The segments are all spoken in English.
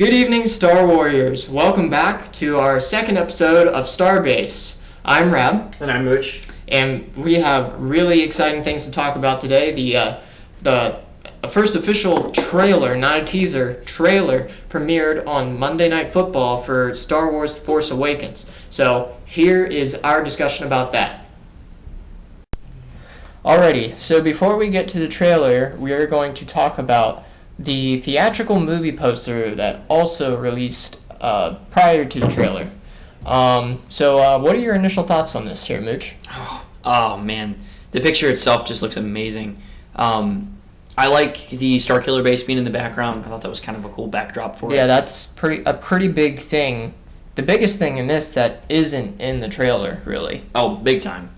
Good evening, Star Warriors. Welcome back to our second episode of Starbase. I'm Rab. And I'm Mooch. And we have really exciting things to talk about today. The first official trailer, not a teaser, trailer premiered on Monday Night Football for Star Wars The Force Awakens. So here is our discussion about that. Alrighty, so before we get to the trailer, we are going to talk about the theatrical movie poster that also released prior to the trailer. So what are your initial thoughts on this here, Mooch? Oh man, the picture itself just looks amazing. I like the Starkiller base being in the background. I thought that was kind of a cool backdrop for it. Yeah, that's a pretty big thing. The biggest thing in this that isn't in the trailer, really. Oh, big time.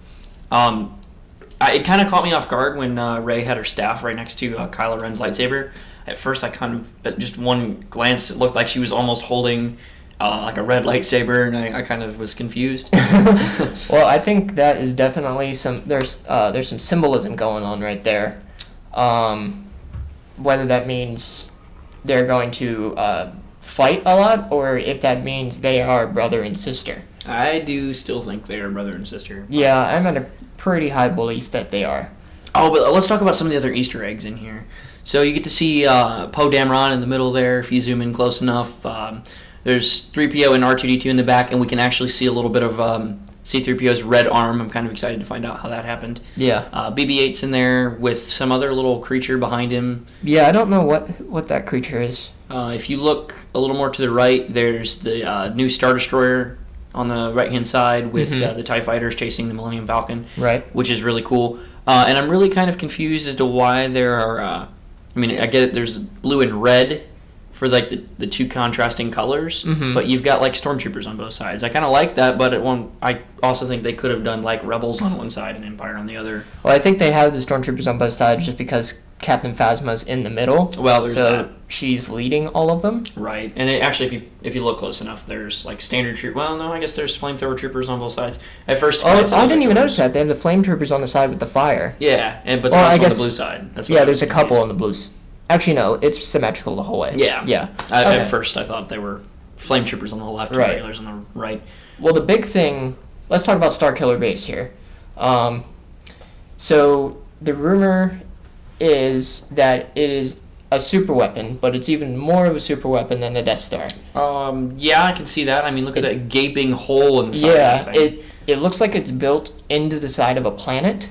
It kind of caught me off guard when Rey had her staff right next to Kylo Ren's lightsaber. At first, I kind of, at just one glance, it looked like she was almost holding like a red lightsaber, and I kind of was confused. Well, I think that is definitely there's some symbolism going on right there. Whether that means they're going to fight a lot, or if that means they are brother and sister. I do still think they are brother and sister. Yeah, I'm at a pretty high belief that they are. Oh, but let's talk about some of the other Easter eggs in here. So you get to see Poe Dameron in the middle there, if you zoom in close enough. There's 3PO and R2-D2 in the back, and we can actually see a little bit of C-3PO's red arm. I'm kind of excited to find out how that happened. Yeah. BB-8's in there with some other little creature behind him. Yeah, I don't know what that creature is. If you look a little more to the right, there's the new Star Destroyer on the right-hand side with the TIE Fighters chasing the Millennium Falcon. Right. Which is really cool. And I'm really kind of confused as to why there are... I get it, there's blue and red for like the two contrasting colors, but you've got like stormtroopers on both sides. I kind of like that, but I also think they could have done like rebels on one side and Empire on the other. Well, I think they have the stormtroopers on both sides just because Captain Phasma's in the middle. Well, there's that. She's leading all of them. Right, and actually, if you look close enough, there's like standard troop. Well, no, I guess there's flamethrower troopers on both sides. At first, I didn't even notice that. They have the flame troopers on the side with the fire. Yeah, but they're also on the blue side. That's there's a couple on the blues. Actually, no, it's symmetrical the whole way. Yeah. At first, I thought they were flame troopers on the left and regulars on the right. Well, the big thing, let's talk about Starkiller Base here. So the rumor is that it is a super weapon, but it's even more of a super weapon than the Death Star. Yeah, I can see that. I mean, look at that gaping hole in the side of the thing. It looks like it's built into the side of a planet.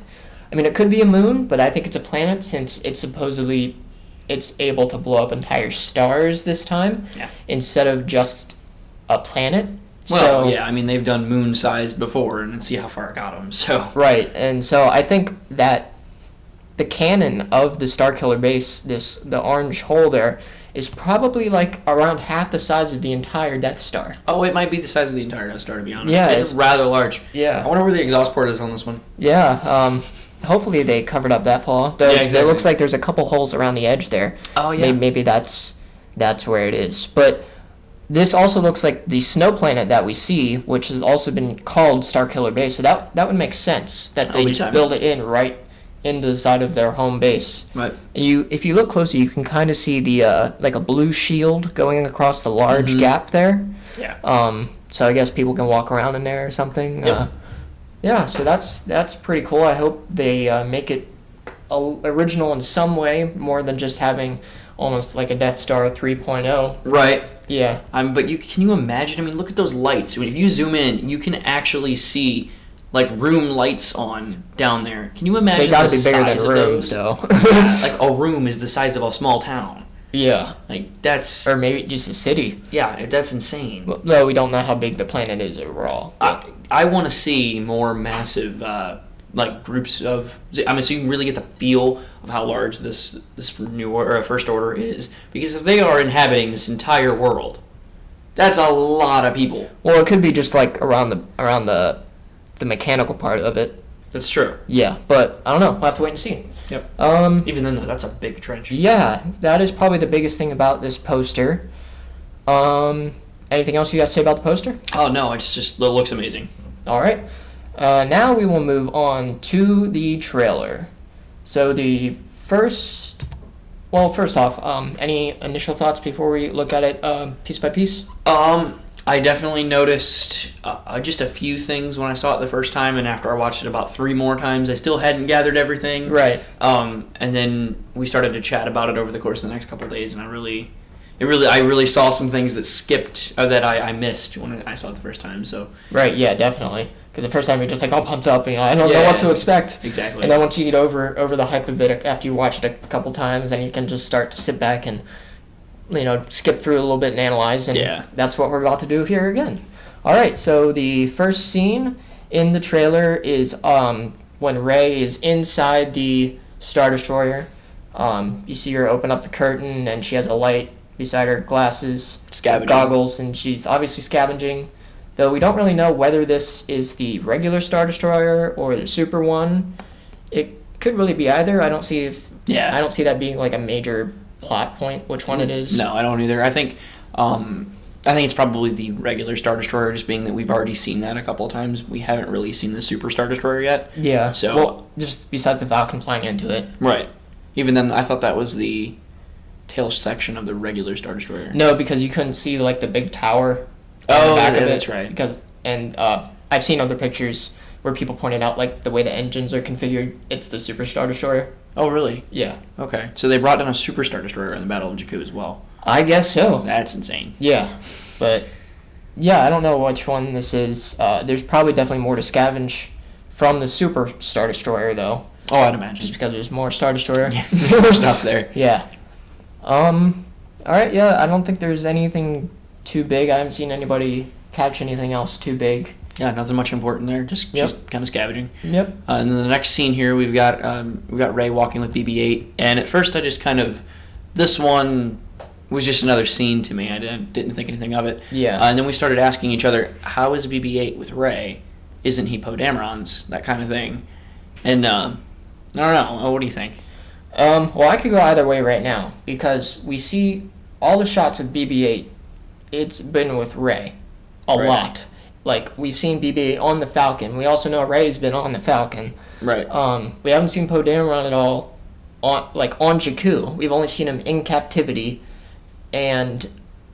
I mean, it could be a moon, but I think it's a planet since it's able to blow up entire stars this time instead of just a planet. Well, yeah, I mean, they've done moon-sized before, and see how far it got them, so... Right, and so I think that the cannon of the Starkiller base, the orange hole there, is probably like around half the size of the entire Death Star. Oh, it might be the size of the entire Death Star, to be honest. Yeah, it's rather large. Yeah. I wonder where the exhaust port is on this one. Yeah, hopefully they covered up that flaw. Yeah, exactly. It looks like there's a couple holes around the edge there. Oh, yeah. Maybe that's where it is. But this also looks like the snow planet that we see, which has also been called Starkiller Base. So that would make sense that they just build it in right into the side of their home base. Right. And if you look closely, you can kind of see the like a blue shield going across the large gap there. Yeah. So I guess people can walk around in there or something. Yep. Yeah, so that's pretty cool. I hope they make it original in some way, more than just having almost like a Death Star 3.0. Right. Yeah. But can you imagine? I mean, look at those lights. I mean, if you zoom in, you can actually see like room lights on down there. Can you imagine? They gotta be bigger than rooms, though. Yeah, like a room is the size of a small town. Yeah. Like that's. Or maybe just a city. Yeah, that's insane. Well, though we don't know how big the planet is overall. I want to see more massive, like groups of. I mean, so you can really get the feel of how large this First Order is, because if they are inhabiting this entire world, that's a lot of people. Well, it could be just like around the mechanical part of it. That's true. Yeah, but I don't know. We'll have to wait and see. Yep. Even then, though, that's a big trench. Yeah, that is probably the biggest thing about this poster. Anything else you guys say about the poster? Oh no, it looks amazing. All right. Now we will move on to the trailer. So the first Well, first off, any initial thoughts before we look at it piece by piece? I definitely noticed just a few things when I saw it the first time, and after I watched it about 3 more times, I still hadn't gathered everything. Right. And then we started to chat about it over the course of the next couple of days, and I really saw some things that skipped or that I missed when I saw it the first time. So. Right. Yeah. Definitely. Because the first time you're just like all pumped up, and I don't know what to expect. Exactly. And then once you get over the hype of it after you watch it a couple times, then you can just start to sit back and skip through a little bit and analyze, and that's what we're about to do here again. All right, so the first scene in the trailer is when Rey is inside the Star Destroyer. You see her open up the curtain, and she has a light beside her glasses, goggles, and she's obviously scavenging. Though we don't really know whether this is the regular Star Destroyer or the super one. It could really be either. I don't see that being like a major plot point which one it is. No, I don't either. I think it's probably the regular Star Destroyer, just being that we've already seen that a couple of times. We haven't really seen the Super Star Destroyer yet. Yeah. So, well, just besides the Falcon flying into it. Right. Even then, I thought that was the tail section of the regular Star Destroyer. No, because you couldn't see like the big tower. On the back of it, that's right. I've seen other pictures where people pointed out like the way the engines are configured. It's the Super Star Destroyer. Oh, really? Yeah. Okay. So they brought down a Super Star Destroyer in the Battle of Jakku as well. I guess so. That's insane. Yeah. But, yeah, I don't know which one this is. There's probably definitely more to scavenge from the Super Star Destroyer, though. Oh, I'd imagine. Just because there's more Star Destroyer. Yeah, there's more stuff there. Yeah. All right, yeah, I don't think there's anything too big. I haven't seen anybody catch anything else too big. Yeah, nothing much important there. Just kind of scavenging. Yep. And then the next scene here, we've got Rey walking with BB-8, and at first I just this one was just another scene to me. I didn't think anything of it. Yeah. And then we started asking each other, how is BB-8 with Rey? Isn't he Poe Dameron's? That kind of thing. And I don't know. What do you think? Well, I could go either way right now because we see all the shots with BB-8. It's been with Rey a lot. Like, we've seen BB-8 on the Falcon. We also know Rey's been on the Falcon. Right. We haven't seen Poe Dameron at all on Jakku. We've only seen him in captivity and,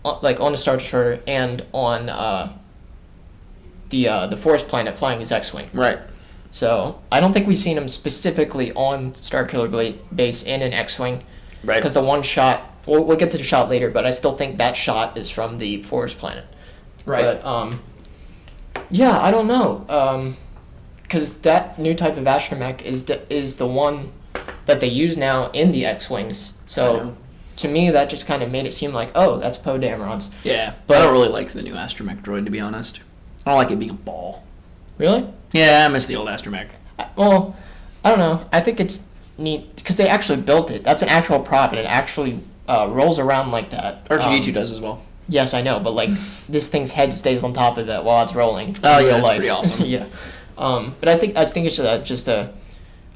on the Star Destroyer and on the Forest Planet flying his X-Wing. Right. So, I don't think we've seen him specifically on Starkiller Base in an X-Wing. Right. Because the one shot, we'll get to the shot later, but I still think that shot is from the Forest Planet. Right. But, yeah, I don't know. Because that new type of astromech is the one that they use now in the X-Wings. So, to me, that just kind of made it seem like, oh, that's Poe Dameron's. Yeah, but I don't really like the new astromech droid, to be honest. I don't like it being a ball. Really? Yeah, I miss the old astromech. Well, I don't know. I think it's neat because they actually built it. That's an actual prop, and it actually rolls around like that. R2-D2 does as well. Yes, I know, but like this thing's head stays on top of it while it's rolling. Oh yeah, that's pretty awesome. Yeah, but I think it's just a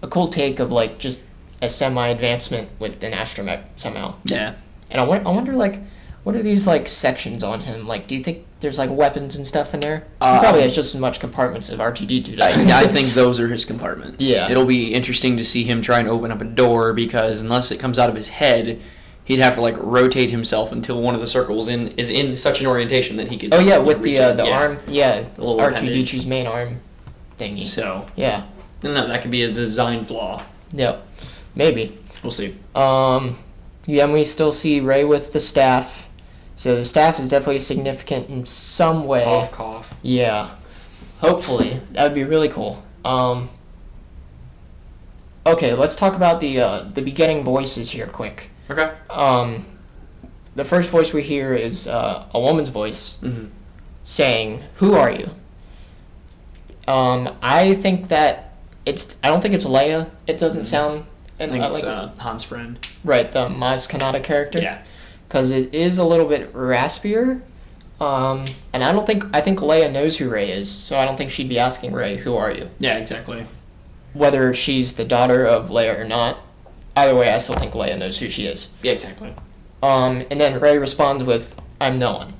cool take of like just a semi-advancement with an astromech somehow. Yeah. And I wonder like what are these like sections on him? Like, do you think there's like weapons and stuff in there? He probably has just as much compartments as R2-D2 does. I think those are his compartments. Yeah. It'll be interesting to see him try and open up a door because unless it comes out of his head, he'd have to like rotate himself until one of the circles is in such an orientation that he could. Oh yeah, with the arm, the little R2-D2's main arm thingy. So yeah, no, that could be a design flaw. Yep, maybe. We'll see. Yeah, and we still see Rey with the staff. So the staff is definitely significant in some way. Cough, cough. Yeah, hopefully that would be really cool. Okay, let's talk about the beginning voices here, quick. Okay. The first voice we hear is a woman's voice saying, "Who are you?" I think that I don't think it's Leia. It doesn't sound. I think it's Han's friend. Right, the Maz Kanata character. Yeah. Because it is a little bit raspier. And I think Leia knows who Rey is, so I don't think she'd be asking Rey, "Who are you?" Yeah, exactly. Whether she's the daughter of Leia or not, either way, I still think Leia knows who she is. Yeah, exactly. And then Rey responds with, "I'm no one."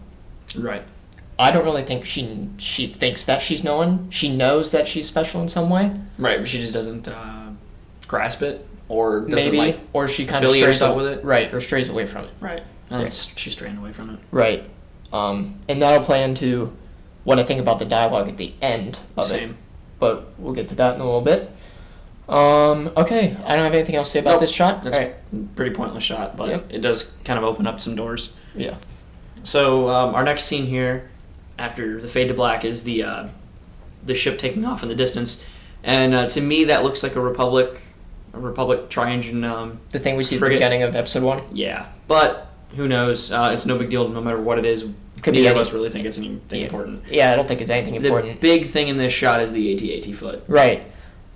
Right. I don't really think she thinks that she's no one. She knows that she's special in some way. Right, but she just doesn't grasp it. or does maybe, it like or she kind of affiliate strays herself with it? Right, or strays away from it. Right. I think she's straying away from it. Right. And that'll play into what I think about the dialogue at the end of it. But we'll get to that in a little bit. Okay, I don't have anything else to say about this shot. That's a pretty pointless shot, but it does kind of open up some doors. Yeah. So our next scene here, after the fade to black, is the ship taking off in the distance, and to me that looks like a Republic tri-engine. The thing we see at the beginning of episode 1. Yeah, but who knows? It's no big deal, no matter what it is. Neither of us really think it's anything important. Yeah, I don't think it's anything important. The big thing in this shot is the AT-AT foot. Right.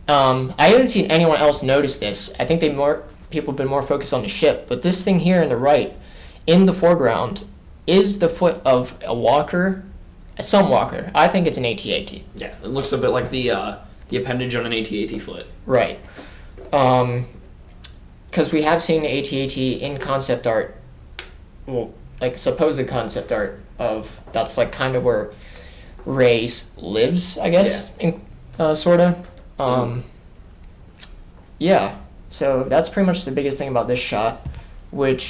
I haven't seen anyone else notice this. I think people have been more focused on the ship, but this thing here on the right, in the foreground, is the foot of a walker, some walker. I think it's an AT-AT. Yeah, it looks a bit like the appendage on an AT-AT foot. Right. Because we have seen the AT-AT in concept art, well, like supposed concept art of that's like kind of where Rey lives, I guess, sort of. Yeah, so that's pretty much the biggest thing about this shot, and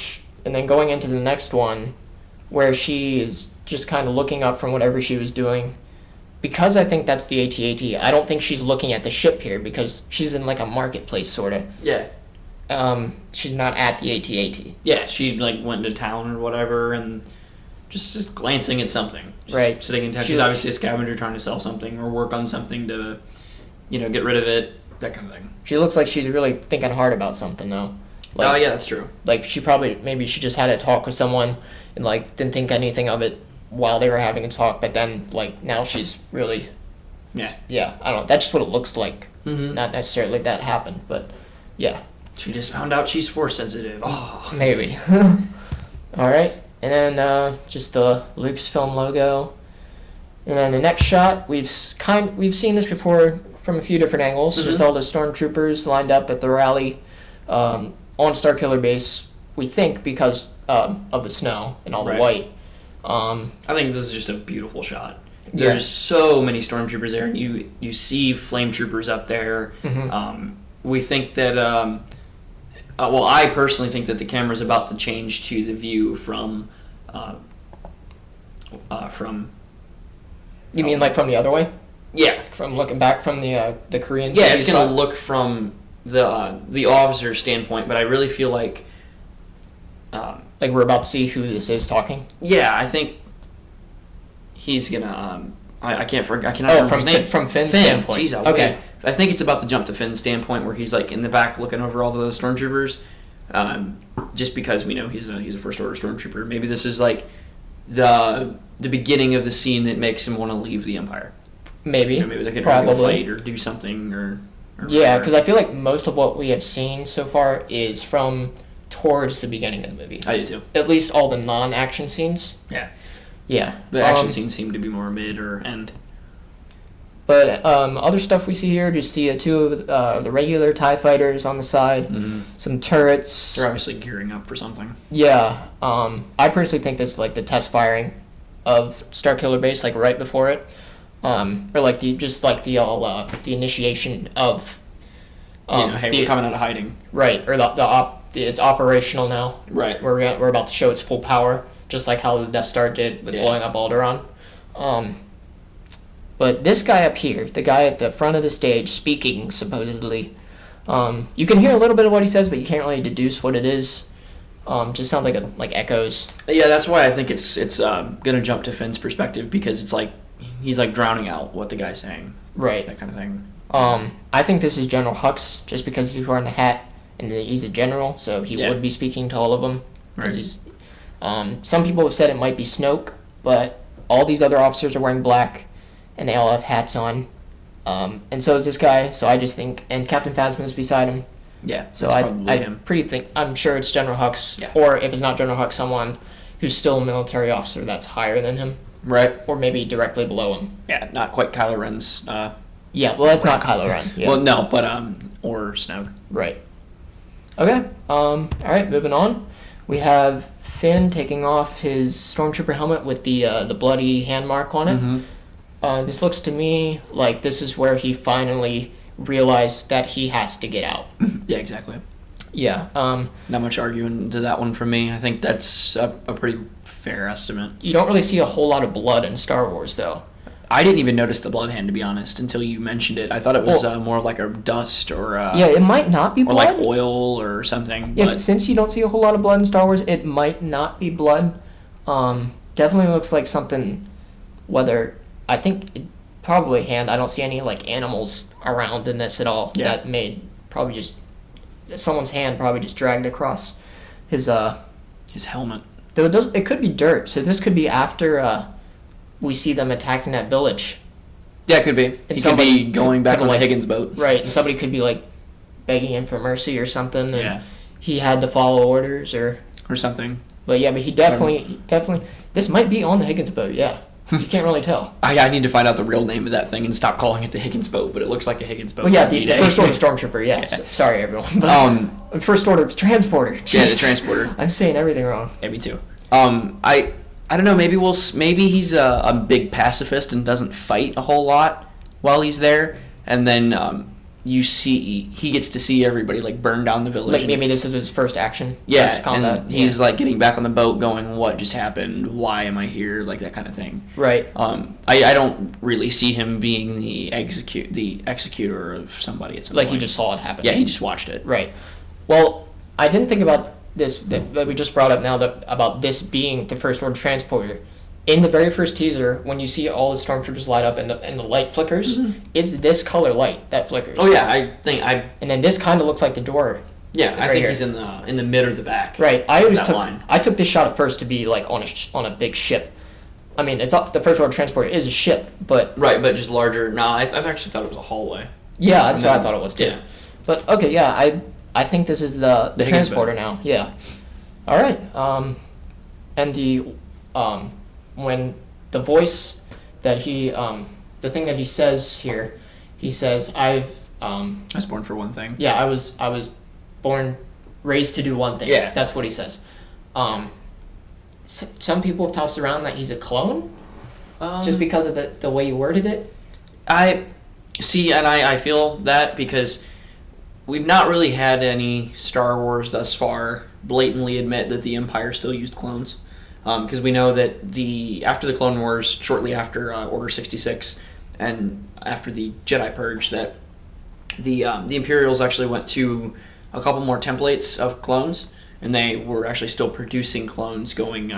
then going into the next one, where she is just kind of looking up from whatever she was doing, because I think that's the AT-AT, I don't think she's looking at the ship here, because she's in like a marketplace, sort of. Yeah. She's not at the AT-AT. Yeah, she like went into town or whatever, and just glancing at something. Right. Sitting in town. She's obviously a scavenger trying to sell something or work on something to, get rid of it, that kind of thing. She looks like she's really thinking hard about something, though. Like, oh, yeah, that's true. Like, maybe she just had a talk with someone and, like, didn't think anything of it while they were having a talk, but then, like, now she's really... Yeah. Yeah, I don't know. That's just what it looks like. Mm-hmm. Not necessarily that happened, but, yeah. She just found out she's Force sensitive. Oh. Maybe. All right. And then just the Lucasfilm logo. And then the next shot, we've seen this before from a few different angles. Mm-hmm. Just all the stormtroopers lined up at the rally on Starkiller Base, we think, because of the snow and all the white. I think this is just a beautiful shot. There's so many stormtroopers there, and you see flame troopers up there. Mm-hmm. We think that... I personally think that the camera's about to change to the view from... You mean like from the other way? Yeah. From looking back from the Korean... Yeah, it's going to look from the officer's standpoint, but I really feel like... like we're about to see who this is talking? Yeah, I think he's going to... I cannot remember his name. From Finn's standpoint. Jeez, okay. I think it's about to jump to Finn's standpoint where he's like in the back looking over all those stormtroopers. Just because we know he's a First Order stormtrooper. Maybe this is like the beginning of the scene that makes him want to leave the Empire. Maybe. Maybe they could probably fight or do something or yeah, because I feel like most of what we have seen so far is from towards the beginning of the movie. I do too. At least all the non-action scenes. Yeah. Yeah. The action scenes seem to be more mid or end. But other stuff we see here, just see two of the regular TIE fighters on the side, some turrets. They're obviously gearing up for something. Yeah. I personally think this is like the test firing of Starkiller Base, like right before it. Or like the initiation of... we're coming out of hiding. Right, or it's operational now. Right. We're about to show its full power, just like how the Death Star did with blowing up Alderaan. But this guy up here, the guy at the front of the stage speaking, supposedly, you can hear a little bit of what he says, but you can't really deduce what it is. Just sounds like echoes. Yeah, that's why I think it's gonna jump to Finn's perspective, because it's like he's like drowning out what the guy's saying. Right. That kind of thing. I think this is General Hux, just because he's wearing a hat and he's a general, so he would be speaking to all of them. Right. Some people have said it might be Snoke, but all these other officers are wearing black, and they all have hats on. And so is this guy, so I just think... And Captain Phasma's beside him. Yeah, so I'm sure it's General Hux, or if it's not General Hux, someone who's still a military officer that's higher than him. Right. Or maybe directly below him. Yeah, not quite Kylo Ren's... yeah, well, that's not Kylo Ren. Yeah. Well, no, but... or Snoke. Right. Okay, alright, moving on. We have Finn taking off his Stormtrooper helmet with the bloody hand mark on it. Mm-hmm. This looks to me like this is where he finally realize that he has to get out. Yeah, exactly. Yeah. Not much arguing to that one from me. I think that's a pretty fair estimate. You don't really see a whole lot of blood in Star Wars, though. I didn't even notice the blood hand, to be honest, until you mentioned it. I thought it was more of like a dust or yeah, it might not be blood. Or like oil or something. Yeah, but since you don't see a whole lot of blood in Star Wars, it might not be blood. Definitely looks like something, I think it probably hand. I don't see any like animals around in this at all. Yeah. That made probably just someone's hand probably just dragged across his helmet. Though it could be dirt, so this could be after we see them attacking that village. Yeah, it could be. He could be going back on the Higgins boat. Right, and somebody could be like begging him for mercy or something, and Yeah. he had to follow orders or something. But yeah, but he definitely this might be on the Higgins boat. Yeah, you can't really tell. I need to find out the real name of that thing and stop calling it the Higgins boat, but it looks like a Higgins boat. Well, yeah, the First Order Stormtrooper. Yeah, sorry everyone. But, First Order Transporter. Jeez. Yeah, the Transporter. I'm saying everything wrong. Yeah, me too. I don't know. Maybe he's a big pacifist and doesn't fight a whole lot while he's there, and then he gets to see everybody like burn down the village. Like maybe this is his first action. Yeah, first combat. And he's like getting back on the boat, going, "What just happened? Why am I here?" Like that kind of thing. Right. I don't really see him being the executor of somebody at some point. He just saw it happen. Yeah, he just watched it. Right. Well, I didn't think about this that we just brought up now about this being the First Order Transporter. In the very first teaser, when you see all the stormtroopers light up and the light flickers, is this color light that flickers. Oh yeah, And then this kind of looks like the door. Yeah, I think he's in the mid or the back. Right. I took this shot at first to be like on a big ship. I mean, the First Order Transporter is a ship, but right, but just larger. No, I actually thought it was a hallway. Yeah, that's what I thought it was too. Yeah. But okay, yeah, I think this is the transporter now. Yeah. All right. And when the voice that the thing that he says here, he says, I was born for one thing. Yeah, I was raised to do one thing. Yeah. That's what he says. Some people have tossed around that he's a clone, just because of the way you worded it. I see, and I feel that because we've not really had any Star Wars thus far blatantly admit that the Empire still used clones. Because we know that after the Clone Wars, shortly after Order 66, and after the Jedi Purge, that the Imperials actually went to a couple more templates of clones, and they were actually still producing clones going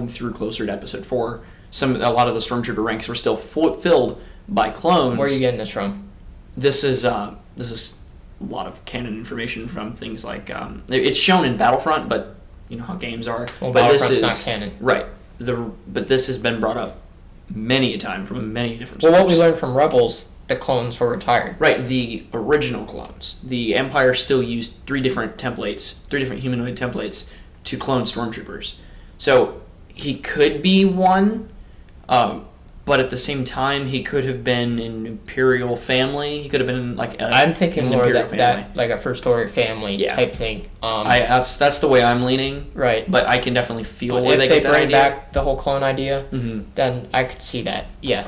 through closer to Episode 4. A lot of the Stormtrooper ranks were still filled by clones. Where are you getting this from? This is a lot of canon information from things like it's shown in Battlefront, but you know how games are. Well, but Battlefront's not canon. Right. But this has been brought up many a time from many different sources. Well, what we learned from Rebels, the clones were retired. Right, the original clones. The Empire still used three different humanoid templates to clone stormtroopers. So he could be one, but at the same time, he could have been an Imperial family. He could have been like I'm thinking more that like a First Order family type thing. That's the way I'm leaning. Right. But I can definitely feel where if they get that bring idea. back the whole clone idea, then I could see that. Yeah.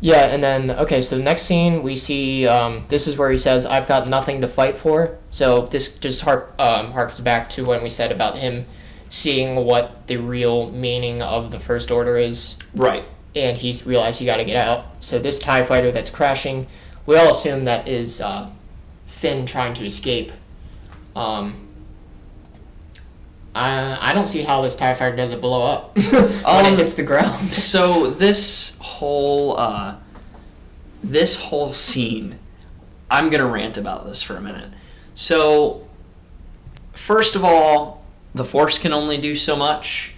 Yeah, and then, okay, so the next scene, we see, this is where he says, I've got nothing to fight for. So this just harkens back to when we said about him seeing what the real meaning of the First Order is. Right. And he's realized he got to get out. So this TIE fighter that's crashing, we all assume that is Finn trying to escape. I don't see how this TIE fighter doesn't blow up when it hits the ground. So this whole scene, I'm going to rant about this for a minute. So, first of all, the Force can only do so much.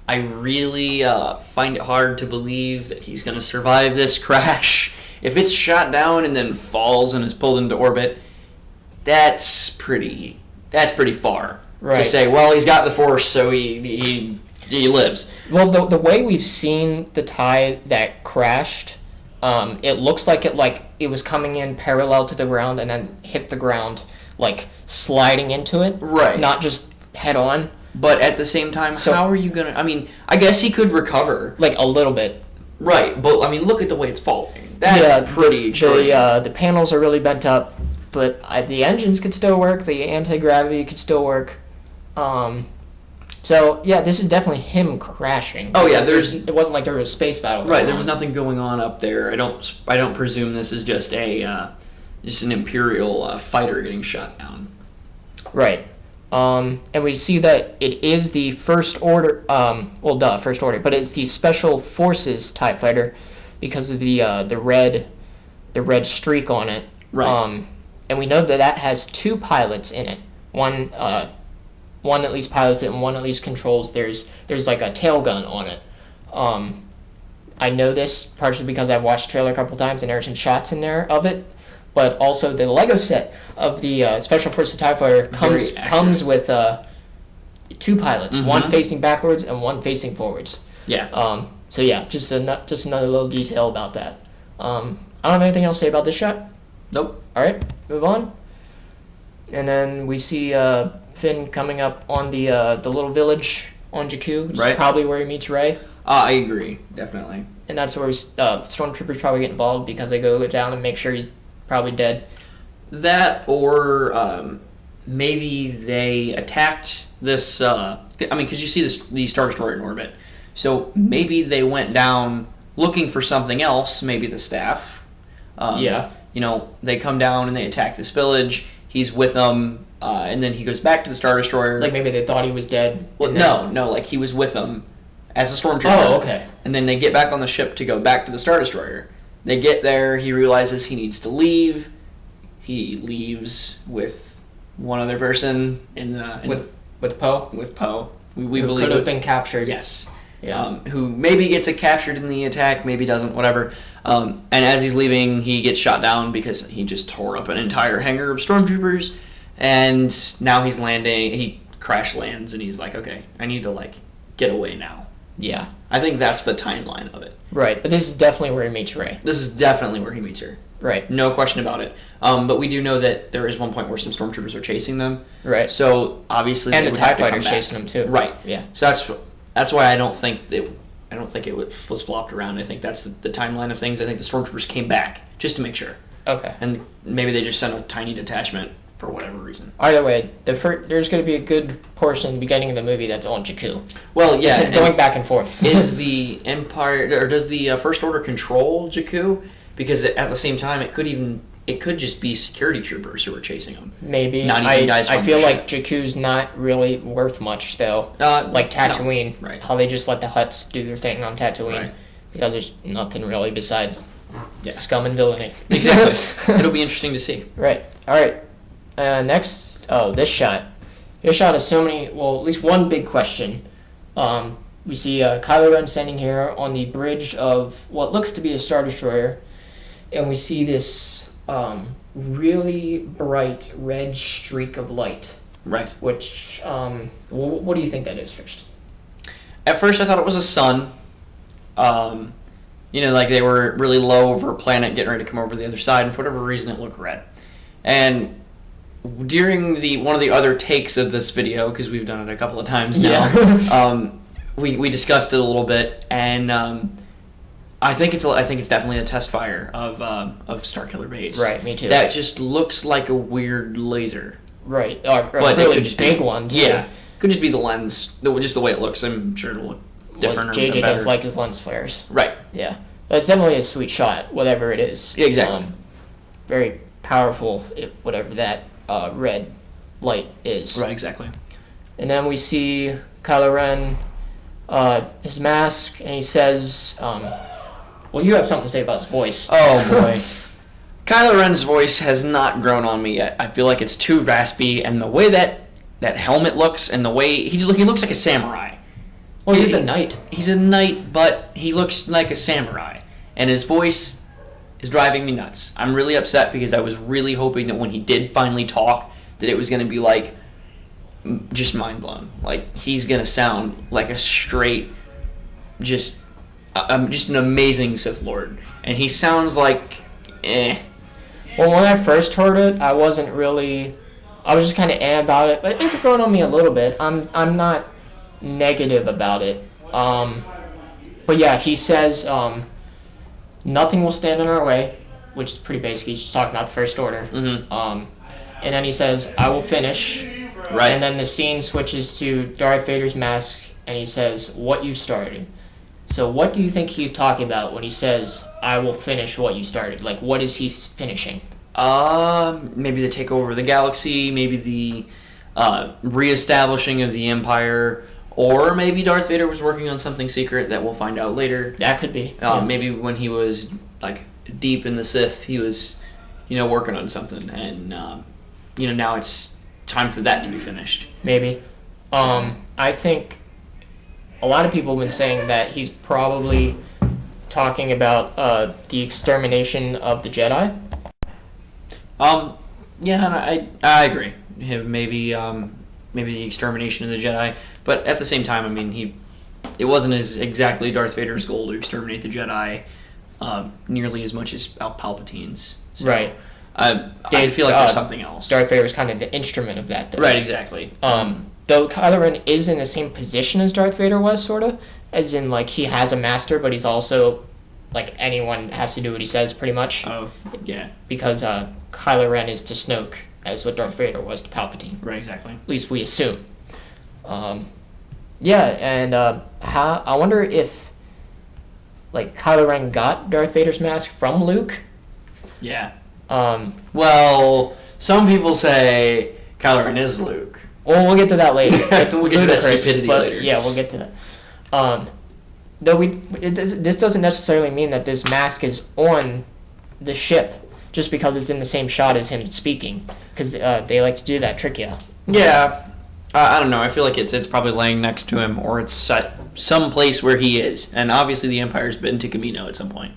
I really find it hard to believe that he's going to survive this crash. If it's shot down and then falls and is pulled into orbit, that's pretty far. Right. To say, well, he's got the Force, so he lives. Well, the way we've seen the TIE that crashed, it looks like it was coming in parallel to the ground and then hit the ground, like sliding into it. Right. Not just head on. But at the same time, how are you gonna? I mean, I guess he could recover. Like a little bit. Right, but I mean, look at the way it's falling. That's pretty extraordinary. The panels are really bent up, but the engines could still work. The anti-gravity could still work. So yeah, this is definitely him crashing. Oh yeah, it wasn't like there was a space battle. Right, there was nothing going on up there. I don't presume this is just an Imperial fighter getting shot down. Right. And we see that it is the First Order. First Order, but it's the Special Forces TIE fighter because of the red streak on it. Right. And we know that has 2 pilots in it. One at least pilots it and one at least controls. There's like a tail gun on it. I know this partially because I've watched the trailer a couple times and there's some shots in there of it, but also the Lego set of the Special Forces TIE Fighter comes with 2 pilots, one facing backwards and one facing forwards. Yeah. So yeah, just another little detail about that. I don't have anything else to say about this shot. Nope. All right, move on. And then we see Finn coming up on the little village on Jakku, which is probably where he meets Rey. I agree, definitely. And that's where stormtroopers probably get involved because they go down and make sure he's probably dead. That or maybe they attacked this. Because you see the Star Destroyer in orbit, so maybe they went down looking for something else. Maybe the staff. They come down and they attack this village. He's with them, and then he goes back to the Star Destroyer. Like maybe they thought he was dead. Well, no, like he was with them as a stormtrooper. Oh, okay. And then they get back on the ship to go back to the Star Destroyer. They get there. He realizes he needs to leave. He leaves with one other person with Poe. With Poe, we who believe could have been captured. Yes. Yeah. Who maybe gets captured in the attack, maybe doesn't, whatever. And as he's leaving, he gets shot down because he just tore up an entire hangar of stormtroopers. And now he's landing. He crash lands, and he's like, "Okay, I need to get away now." Yeah. I think that's the timeline of it. Right, but this is definitely where he meets Rey. This is definitely where he meets her. Right. No question about it. But we do know that there is one point where some stormtroopers are chasing them. Right. So obviously, and the TIE fighter's chasing them too. Right. Yeah. So that's why I don't think it was flopped around. I think that's the timeline of things. I think the stormtroopers came back just to make sure. Okay. And maybe they just sent a tiny detachment for whatever reason. Either way, there's going to be a good portion in the beginning of the movie that's on Jakku. Well, yeah, going back and forth. Is the Empire, or does the First Order control Jakku? Because at the same time, it could just be security troopers who are chasing them. Maybe. Not even guys from I feel the like Jakku's not really worth much, though. Like Tatooine. No. Right. How they just let the Hutts do their thing on Tatooine. Right. Because there's nothing really besides scum and villainy. Exactly. It'll be interesting to see. Right. All right. Next, this shot. This shot has so many, well, at least one big question. We see Kylo Ren standing here on the bridge of what looks to be a Star Destroyer, and we see this really bright red streak of light. Right. Which, what do you think that is first? At first, I thought it was a sun. Like they were really low over a planet, getting ready to come over the other side, and for whatever reason, it looked red. And during one of the other takes of this video, because we've done it a couple of times now, we discussed it a little bit, and I think it's definitely a test fire of Starkiller Base. Right, me too. That just looks like a weird laser. Right, but it really could just big be, one too. Yeah, could just be the lens, just the way it looks. I'm sure it'll look different or JJ better. does like his lens flares. Right. Yeah, but it's definitely a sweet shot, whatever it is. Yeah, exactly. Very powerful, whatever that red light is. Right, exactly. And then we see Kylo Ren, his mask, and he says, well, you have something to say about his voice. Oh, boy. Kylo Ren's voice has not grown on me yet. I feel like it's too raspy, and the way that helmet looks, and the way he looks like a samurai. Well, he's a knight. He's a knight, but he looks like a samurai, and his voice is driving me nuts. I'm really upset because I was really hoping that when he did finally talk, that it was going to be just mind blown. Like he's going to sound like a straight, just an amazing Sith Lord, and he sounds like, Well, when I first heard it, I was just kind of about it, but it's grown on me a little bit. I'm not negative about it. But yeah, he says nothing will stand in our way, which is pretty basic. He's just talking about the First Order. And then he says, I will finish. Right. And then the scene switches to Darth Vader's mask, and he says, what you started. So what do you think he's talking about when he says, I will finish what you started? Like, what is he finishing? Maybe the takeover of the galaxy, maybe the reestablishing of the Empire, or maybe Darth Vader was working on something secret that we'll find out later. That could be. Maybe when he was like deep in the Sith, he was, working on something, and now it's time for that to be finished. Maybe. I think a lot of people have been saying that he's probably talking about the extermination of the Jedi. Yeah, and I agree. Maybe the extermination of the Jedi, but at the same time, I mean, it wasn't exactly Darth Vader's goal to exterminate the Jedi nearly as much as Palpatine's. So, right. I feel like there's something else. Darth Vader was kind of the instrument of that, though. Right, exactly. Though Kylo Ren is in the same position as Darth Vader was, sort of, as in, like, he has a master, but he's also, like, anyone has to do what he says, pretty much. Oh, yeah. Because Kylo Ren is to Snoke as what Darth Vader was to Palpatine. Right, exactly. At least we assume. Yeah, and I wonder if, like, Kylo Ren got Darth Vader's mask from Luke. Yeah. Well, some people say Kylo Ren is Luke. Well, we'll get to that later. It's we'll get to that stupidity later. Yeah, we'll get to that. Though this doesn't necessarily mean that this mask is on the ship just because it's in the same shot as him speaking, because they like to do that, trick you. Yeah. I don't know. I feel like it's probably laying next to him, or it's some place where he is. And obviously the Empire's been to Kamino at some point.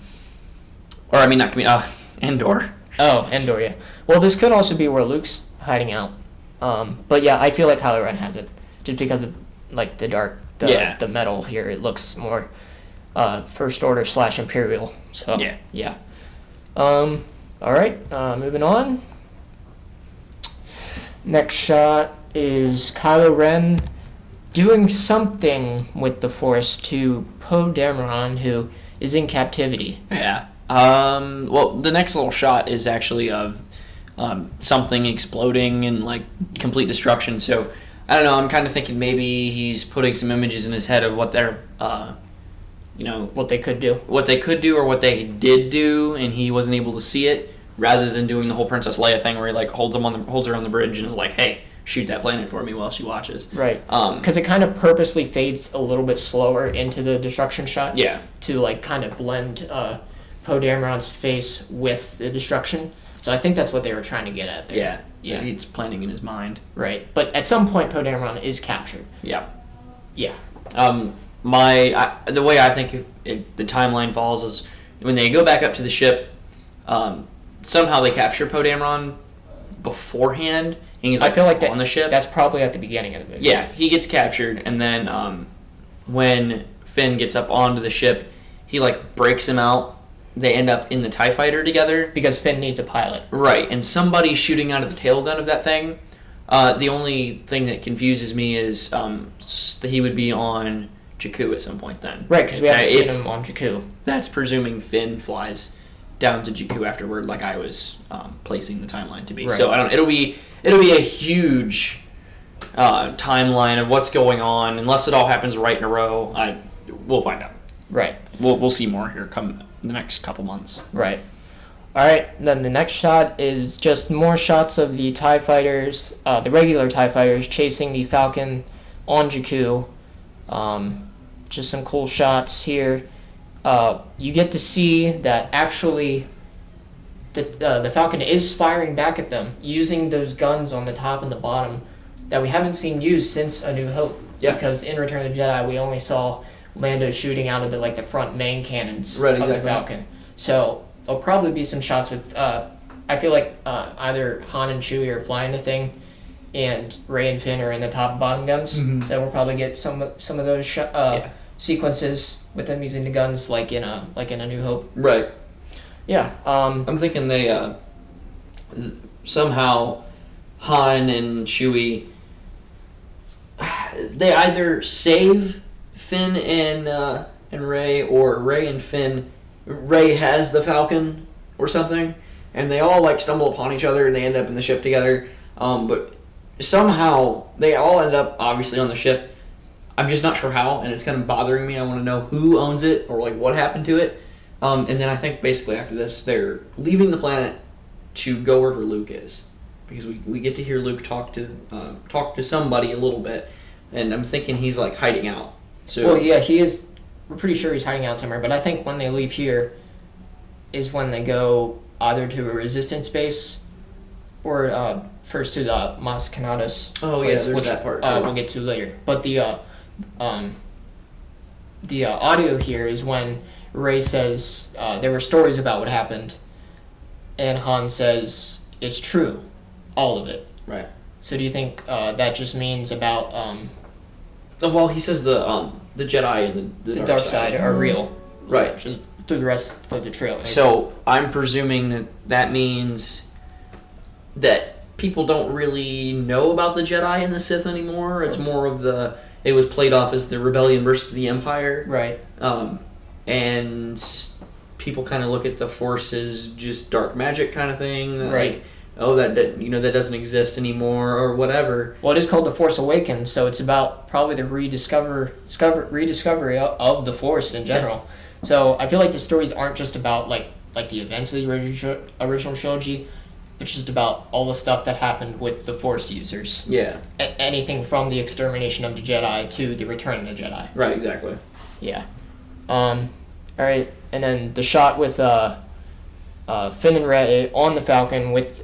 Or, I mean, not Kamino, Endor. Oh, Endor, yeah. Well, this could also be where Luke's hiding out. But yeah, I feel like Kylo Ren has it, just because of, like, the metal here. It looks more First Order / Imperial. So, yeah. All right, moving on. Next shot is Kylo Ren doing something with the Force to Poe Dameron, who is in captivity. Yeah. Well, the next little shot is actually of something exploding and, like, complete destruction. So, I don't know, I'm kind of thinking maybe he's putting some images in his head of what they're, what they could do. What they could do or what they did do, and he wasn't able to see it, rather than doing the whole Princess Leia thing where he, like, holds her on the bridge and is like, hey, shoot that planet for me while she watches. Right. Because it kind of purposely fades a little bit slower into the destruction shot. Yeah. To, like, kind of blend Poe Dameron's face with the destruction. So I think that's what they were trying to get at there. Yeah. It's planning in his mind. Right. But at some point, Poe Dameron is captured. Yeah. Yeah. The way I think the timeline falls is when they go back up to the ship, somehow they capture Poe Dameron beforehand, and he's, like, I feel like on the ship. That's probably at the beginning of the movie. Yeah, he gets captured, and then when Finn gets up onto the ship, he, like, breaks him out. They end up in the TIE fighter together. Because Finn needs a pilot. Right, and somebody's shooting out of the tail gun of that thing. The only thing that confuses me is that he would be on Jakku at some point then. Right, because we haven't seen him on Jakku. That's presuming Finn flies down to Jakku afterward, like I was placing the timeline to be. Right. So it'll be a huge timeline of what's going on. Unless it all happens right in a row, we'll find out. Right. We'll see more here come the next couple months. Right. All right. Then the next shot is just more shots of the TIE fighters, the regular TIE fighters chasing the Falcon on Jakku. Just some cool shots here. You get to see that actually the Falcon is firing back at them using those guns on the top and the bottom that we haven't seen used since A New Hope. Yeah. Because in Return of the Jedi, we only saw Lando shooting out of the front main cannons of the Falcon. So there'll probably be some shots with I feel like either Han and Chewie are flying the thing, and Rey and Finn are in the top and bottom guns. Mm-hmm. So we'll probably get some of those sequences with them using the guns, like in A New Hope. Right. Yeah. I'm thinking they somehow Han and Chewie they either save Finn and and Rey, or Rey and Finn. Rey has the Falcon or something, and they all like stumble upon each other and they end up in the ship together. But somehow they all end up obviously on the ship. I'm just not sure how, and it's kind of bothering me. I want to know who owns it or like what happened to it. And then I think basically after this, they're leaving the planet to go wherever Luke is, because we get to hear Luke talk to somebody a little bit, and I'm thinking he's like hiding out. So well, yeah, he is. We're pretty sure he's hiding out somewhere, but I think when they leave here is when they go either to a resistance base or first to the Mas Canadas. Oh place, yeah, there's which that part too. we'll get to later. But the audio here is when Rey says there were stories about what happened, and Han says it's true, all of it. Right. So do you think that just means about Well, he says the Jedi and the dark side are real, right? Through the rest of the trailer. So I'm presuming that means that people don't really know about the Jedi and the Sith anymore. It's more of it was played off as the rebellion versus the Empire, right? And people kind of look at the Force as just dark magic kind of thing, right? Like, oh, that doesn't exist anymore or whatever. Well, it is called The Force Awakens, so it's about probably the rediscovery of the Force in general. Yeah. So I feel like the stories aren't just about like the events of the original trilogy. It's just about all the stuff that happened with the Force users. Yeah. Anything from the extermination of the Jedi to the return of the Jedi. Right, exactly. Yeah. All right, and then the shot with Finn and Rey on the Falcon with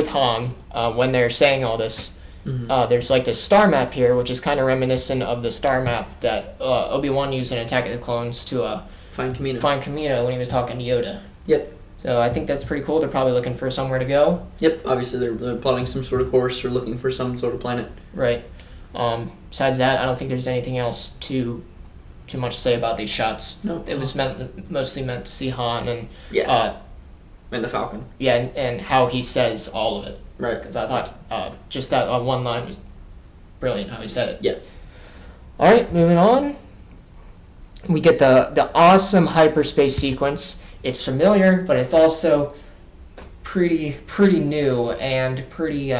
Han when they're saying all this. Mm-hmm. There's like this star map here, which is kind of reminiscent of the star map that Obi-Wan used in Attack of the Clones to find Kamino when he was talking to Yoda. Yep. So I think that's pretty cool. They're probably looking for somewhere to go. Yep. Obviously, they're plotting some sort of course or looking for some sort of planet. Right. Besides that, I don't think there's anything else too much to say about these shots. No. It was mostly meant to see Han and and the Falcon. Yeah, and how he says all of it. Right. Because I thought just that one line was brilliant how he said it. Yeah. All right, moving on. We get the awesome hyperspace sequence. It's familiar, but it's also pretty new and pretty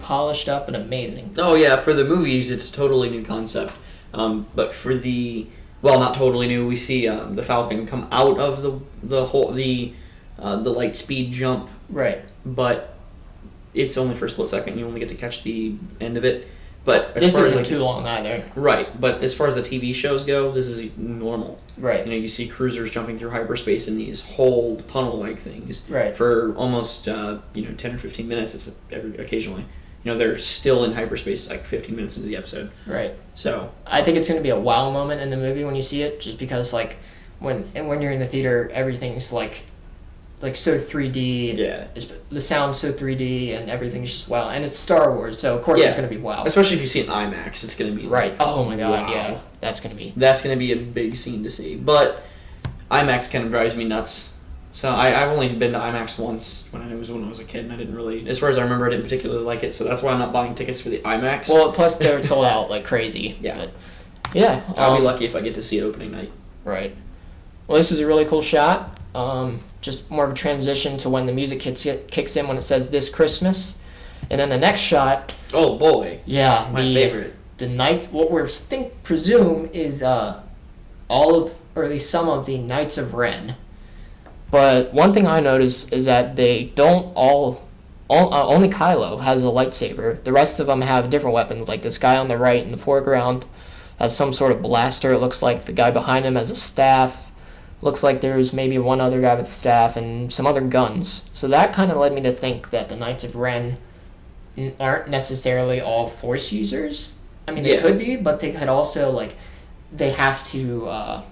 polished up and amazing. Oh yeah, for the movies, it's a totally new concept. But for not totally new. We see the Falcon come out of the light speed jump. Right. But it's only for a split second. You only get to catch the end of it. But this isn't too long either. Right. But as far as the TV shows go, this is normal. Right. You see cruisers jumping through hyperspace in these whole tunnel-like things. Right. For almost 10 or 15 minutes. Occasionally. They're still in hyperspace like 15 minutes into the episode. Right. So I think it's going to be a wow moment in the movie when you see it, just because when you're in the theater, everything's like so 3D. Yeah. The sound's so 3D and everything's just wow. And it's Star Wars, so of course it's going to be wow. Especially if you see it in IMAX, it's going to be right. Oh my god, wow. Yeah. That's going to be a big scene to see. But IMAX kind of drives me nuts. So I've only been to IMAX once when I was a kid, and I didn't really, as far as I remember, I didn't particularly like it. So that's why I'm not buying tickets for the IMAX. Well, plus they're sold out like crazy. Yeah. But, yeah. I'll be lucky if I get to see it opening night. Right. Well, this is a really cool shot. Just more of a transition to when the music kicks in when it says "This Christmas," and then the next shot. Oh boy. Yeah. My favorite. The Knights. What we presume is all of, or at least some of, the Knights of Ren. But one thing I noticed is that they don't only Kylo has a lightsaber. The rest of them have different weapons. Like this guy on the right in the foreground has some sort of blaster. It looks like the guy behind him has a staff. Looks like there's maybe one other guy with a staff and some other guns. So that kind of led me to think that the Knights of Ren aren't necessarily all Force users. I mean, they could be, but they could also they have to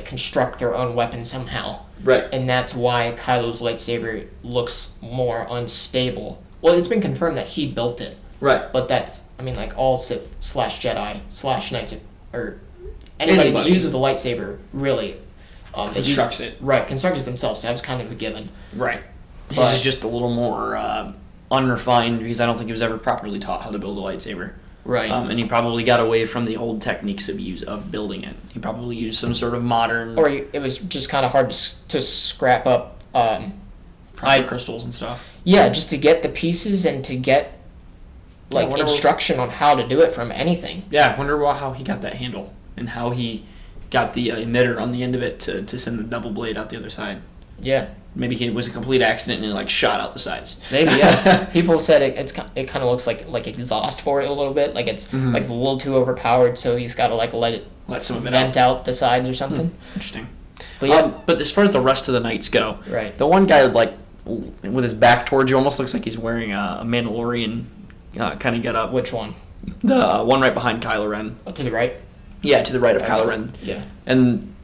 construct their own weapon somehow. Right. And that's why Kylo's lightsaber looks more unstable. Well, it's been confirmed that he built it. Right. But that's, all Sith / Jedi / Knights or anybody that uses the lightsaber really constructs it. Right, constructs it themselves. So that's kind of a given. Right. His is just a little more unrefined because I don't think he was ever properly taught how to build a lightsaber. Right. And he probably got away from the old techniques of building it. He probably used some sort of modern... Or it was just kind of hard to scrap up... crystals and stuff. Yeah, just to get the pieces and to get instruction on how to do it from anything. Yeah, I wonder how he got that handle and how he got the emitter on the end of it to send the double blade out the other side. Yeah. Maybe it was a complete accident and it shot out the sides. Maybe, yeah. People said it kind of looks like exhaust for it a little bit, like it's it's a little too overpowered, so he's got to let some of it vent out the sides or something. Interesting. But yeah, but as far as the rest of the knights go, right. The one guy with his back towards you almost looks like he's wearing a Mandalorian kind of get up. Which one? The one right behind Kylo Ren. Oh, to the right? Yeah, to the right of Kylo Ren. Yeah. And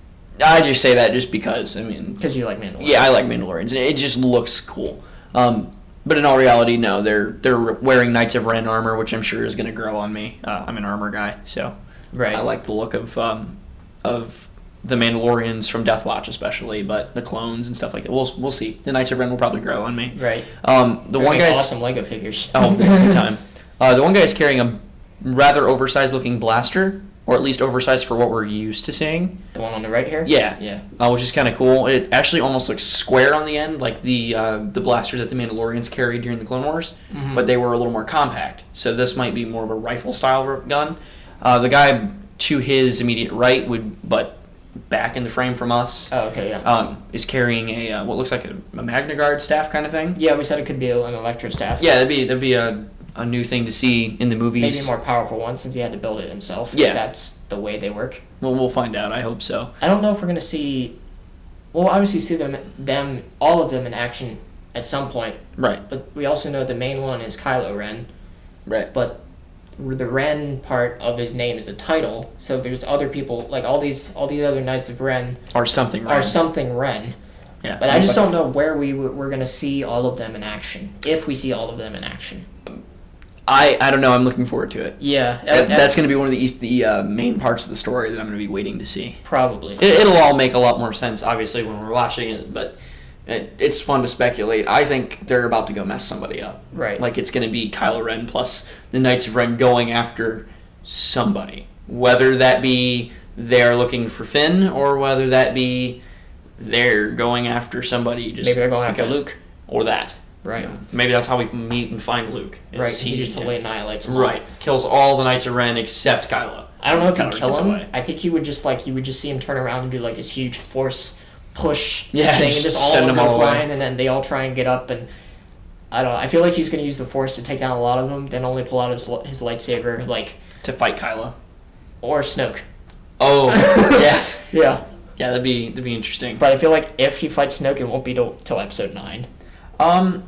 I just say that just because, because you like Mandalorians. Yeah, I like Mandalorians, and it just looks cool. But in all reality, no, they're wearing Knights of Ren armor, which I'm sure is going to grow on me. I'm an armor guy, so right. I like the look of the Mandalorians from Death Watch, especially, but the clones and stuff like that. We'll see. The Knights of Ren will probably grow on me. Right. The one guy's awesome Lego figures. Oh, big time. The one guy is carrying a rather oversized looking blaster, or at least oversized for what we're used to seeing. The one on the right here? Yeah. Yeah. Which is kind of cool. It actually almost looks square on the end, like the blaster that the Mandalorians carried during the Clone Wars, but they were a little more compact. So this might be more of a rifle style gun. The guy to his immediate right but back in the frame from us. Oh, okay, yeah. Is carrying a what looks like a Magna Guard staff kind of thing. Yeah, we said it could be an electro staff. Yeah, that'd be a new thing to see in the movies. Maybe a more powerful one since he had to build it himself. Yeah. That's the way they work. Well, we'll find out. I hope so. I don't know if we're going to see... We'll obviously see all of them in action at some point. Right. But we also know the main one is Kylo Ren. Right. But the Ren part of his name is a title, so there's other people, like all these other Knights of Ren... Are something Ren. Yeah. But I just don't know where we're going to see all of them in action, if we see all of them in action. I don't know. I'm looking forward to it. Yeah. That's going to be one of the main parts of the story that I'm going to be waiting to see. Probably. It'll all make a lot more sense, obviously, when we're watching it, but it's fun to speculate. I think they're about to go mess somebody up. Right. Like, it's going to be Kylo Ren plus the Knights of Ren going after somebody. Whether that be they're looking for Finn, or whether that be they're going after somebody just... Maybe they're going after Luke. Or that. Right. You know, maybe that's how we meet and find Luke. Right, he just totally annihilates them. Right. Kills all the Knights of Ren except Kylo. I don't know if he'd kill him. I think he would just you would just see him turn around and do this huge force push thing and just all of them go flying, and then they all try and get up, and I don't know. I feel like he's going to use the force to take down a lot of them, then only pull out his lightsaber, to fight Kylo. Or Snoke. Oh, yeah. Yeah. Yeah, that'd be interesting. But I feel like if he fights Snoke, it won't be till episode 9.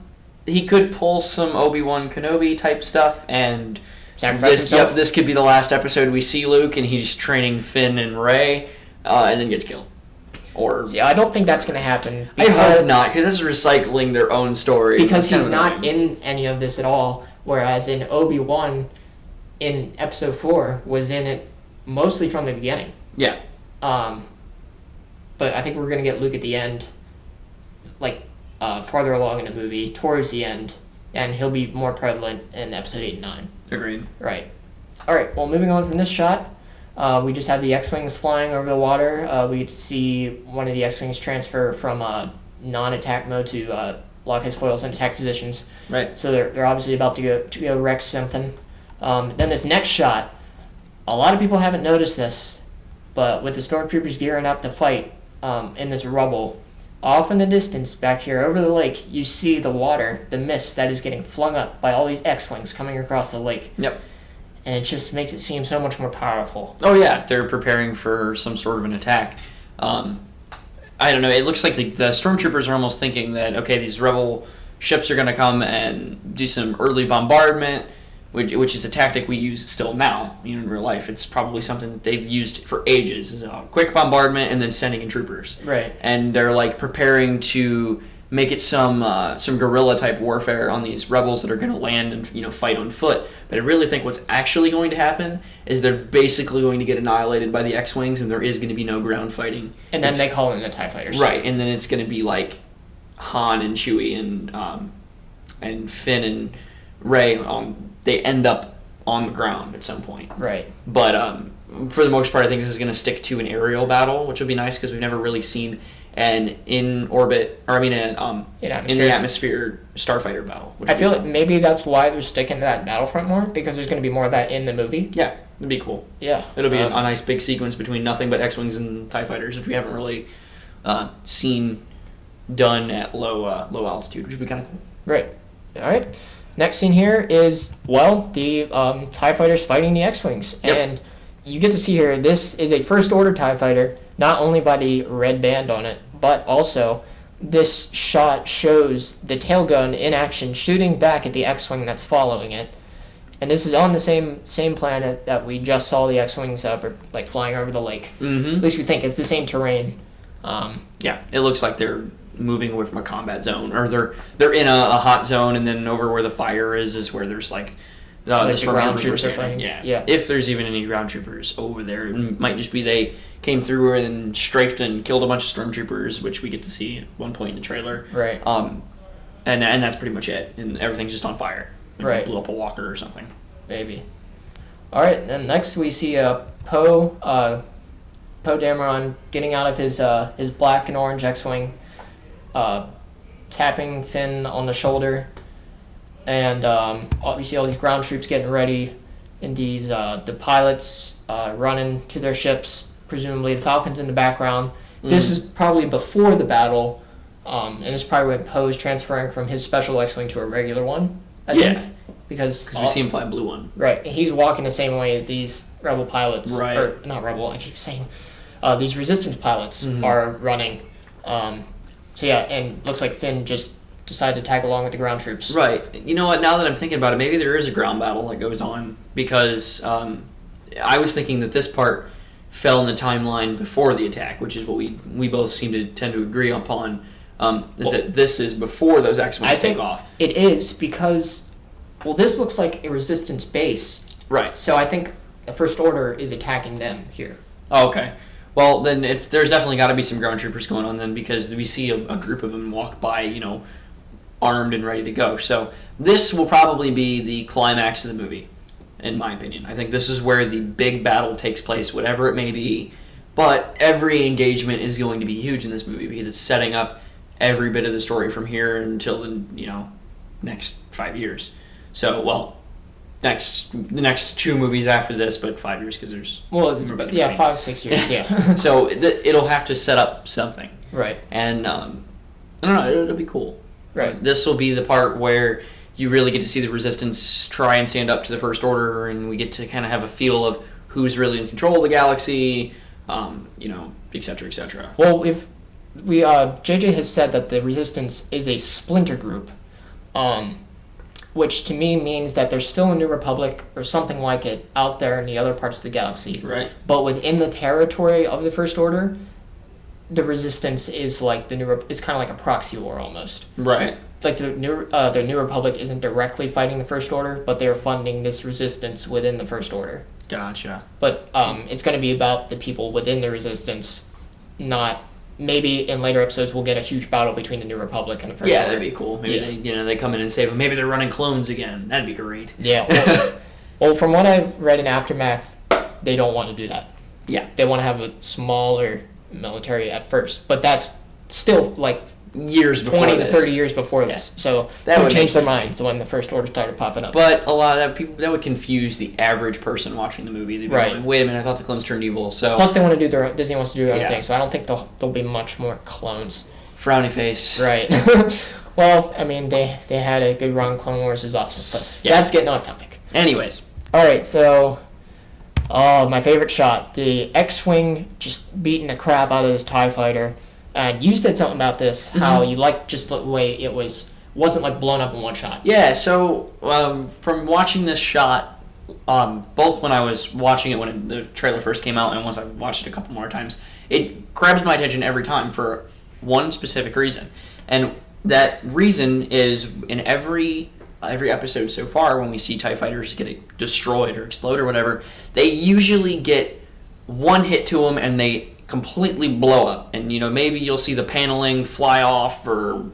He could pull some Obi-Wan Kenobi type stuff, and this could be the last episode we see Luke, and he's training Finn and Rey, and then gets killed. Or I don't think that's going to happen. I hope not, because this is recycling their own story. Because he's not in any of this at all, whereas in Obi-Wan, in episode 4, was in it mostly from the beginning. Yeah. But I think we're going to get Luke at the end, farther along in the movie, towards the end, and he'll be more prevalent in episode 8 and 9. Agreed. Right. All right, well, moving on from this shot, we just have the X-Wings flying over the water. We get to see one of the X-Wings transfer from non-attack mode to lock his foils in attack positions. Right. So they're obviously about to go wreck something. Then this next shot, a lot of people haven't noticed this, but with the stormtroopers gearing up to fight in this rubble, off in the distance, back here over the lake, you see the water, the mist that is getting flung up by all these X-Wings coming across the lake. Yep. And it just makes it seem so much more powerful. Oh, yeah. They're preparing for some sort of an attack. I don't know. It looks like the stormtroopers are almost thinking that, okay, these rebel ships are going to come and do some early bombardment, which is a tactic we use still now in real life. It's probably something that they've used for ages, is a quick bombardment and then sending in troopers. Right. And they're preparing to make it some guerrilla type warfare on these rebels that are going to land and fight on foot. But I really think what's actually going to happen is they're basically going to get annihilated by the X-Wings, and there is going to be no ground fighting. And then they call in the TIE fighters. Right, and then it's going to be like Han and Chewie and Finn and Rey. They end up on the ground at some point. Right. But for the most part, I think this is going to stick to an aerial battle, which will be nice because we've never really seen an in orbit, or I mean, in the atmosphere starfighter battle. I feel like maybe that's why they're sticking to that Battlefront more, because there's going to be more of that in the movie. Yeah, it'd be cool. Yeah. It'll be a nice big sequence between nothing but X-Wings and TIE fighters, which we haven't really seen done at low altitude, which would be kind of cool. Right. All right. Next scene here is, the TIE fighters fighting the X-Wings. Yep. And you get to see here, this is a First Order TIE fighter, not only by the red band on it, but also this shot shows the tail gun in action shooting back at the X-Wing that's following it. And this is on the same planet that we just saw the X-Wings flying over the lake. Mm-hmm. At least we think it's the same terrain. Yeah, it looks like they're moving away from a combat zone, or they're in a hot zone, and then over where the fire is where there's the ground troops are are fighting. Yeah. If there's even any ground troopers over there, it might just be they came through and strafed and killed a bunch of stormtroopers, which we get to see at one point in the trailer. Right. And that's pretty much it, and everything's just on fire. Maybe right. Blew up a walker or something. Maybe. All right. Then next we see Poe Dameron getting out of his black and orange X-wing, tapping Finn on the shoulder, and we see all these ground troops getting ready, and the pilots running to their ships. Presumably the Falcon's in the background. This is probably before the battle, and it's probably when Poe's transferring from his special X-wing to a regular one. I think. Because we see him fly a blue one. Right. He's walking the same way as these Rebel pilots. Right. Or, not Rebel, I keep saying. These Resistance pilots are running. So yeah, and looks like Finn just decided to tag along with the ground troops. Right. You know what, now that I'm thinking about it, maybe there is a ground battle that goes on, because I was thinking that this part fell in the timeline before the attack, which is what we both seem to tend to agree upon, that this is before those X-Wings take off. It is, because, this looks like a Resistance base. Right. So I think the First Order is attacking them here. Oh, okay. Well, then there's definitely got to be some ground troopers going on then, because we see a group of them walk by, armed and ready to go. So this will probably be the climax of the movie, in my opinion. I think this is where the big battle takes place, whatever it may be. But every engagement is going to be huge in this movie, because it's setting up every bit of the story from here until the next 5 years. So, the next 2 movies after this, but 5 years, because there's 5-6 years, yeah. So it'll have to set up something, right? And I don't know, it'll be cool. Right. This will be the part where you really get to see the Resistance try and stand up to the First Order, and we get to kind of have a feel of who's really in control of the galaxy, et cetera, et cetera. Well, if JJ has said that the Resistance is a splinter group, which to me means that there's still a New Republic or something like it out there in the other parts of the galaxy. Right. But within the territory of the First Order, the Resistance is like it's kind of like a proxy war almost. Right. Like the New Republic isn't directly fighting the First Order, but they're funding this Resistance within the First Order. Gotcha. But it's going to be about the people within the Resistance, not. Maybe in later episodes we'll get a huge battle between the New Republic and the First Order. Yeah, that'd be cool. Maybe they come in and save them. Maybe they're running clones again. That'd be great. Yeah. Well, from what I've read in Aftermath, they don't want to do that. Yeah. They want to have a smaller military at first, but that's still like years 20 to 30 years before this. So that would change their minds when the First Order started popping up. But a lot of that would confuse the average person watching the movie. They'd be like, wait a minute, I thought the clones turned evil. So plus they want to do Disney wants to do their own thing, so I don't think there'll be much more clones. Frowny face. Right. Well, I mean they had a good run. Clone Wars is awesome, but that's getting off topic. Anyways. All right, so my favorite shot, the X-Wing just beating the crap out of this TIE fighter. And you said something about this, how you liked just the way it wasn't like blown up in one shot. Yeah, so from watching this shot, both when I was watching it when the trailer first came out and once I watched it a couple more times, it grabs my attention every time for one specific reason. And that reason is in every episode so far when we see TIE fighters get destroyed or explode or whatever, they usually get one hit to them and they completely blow up, and maybe you'll see the paneling fly off, or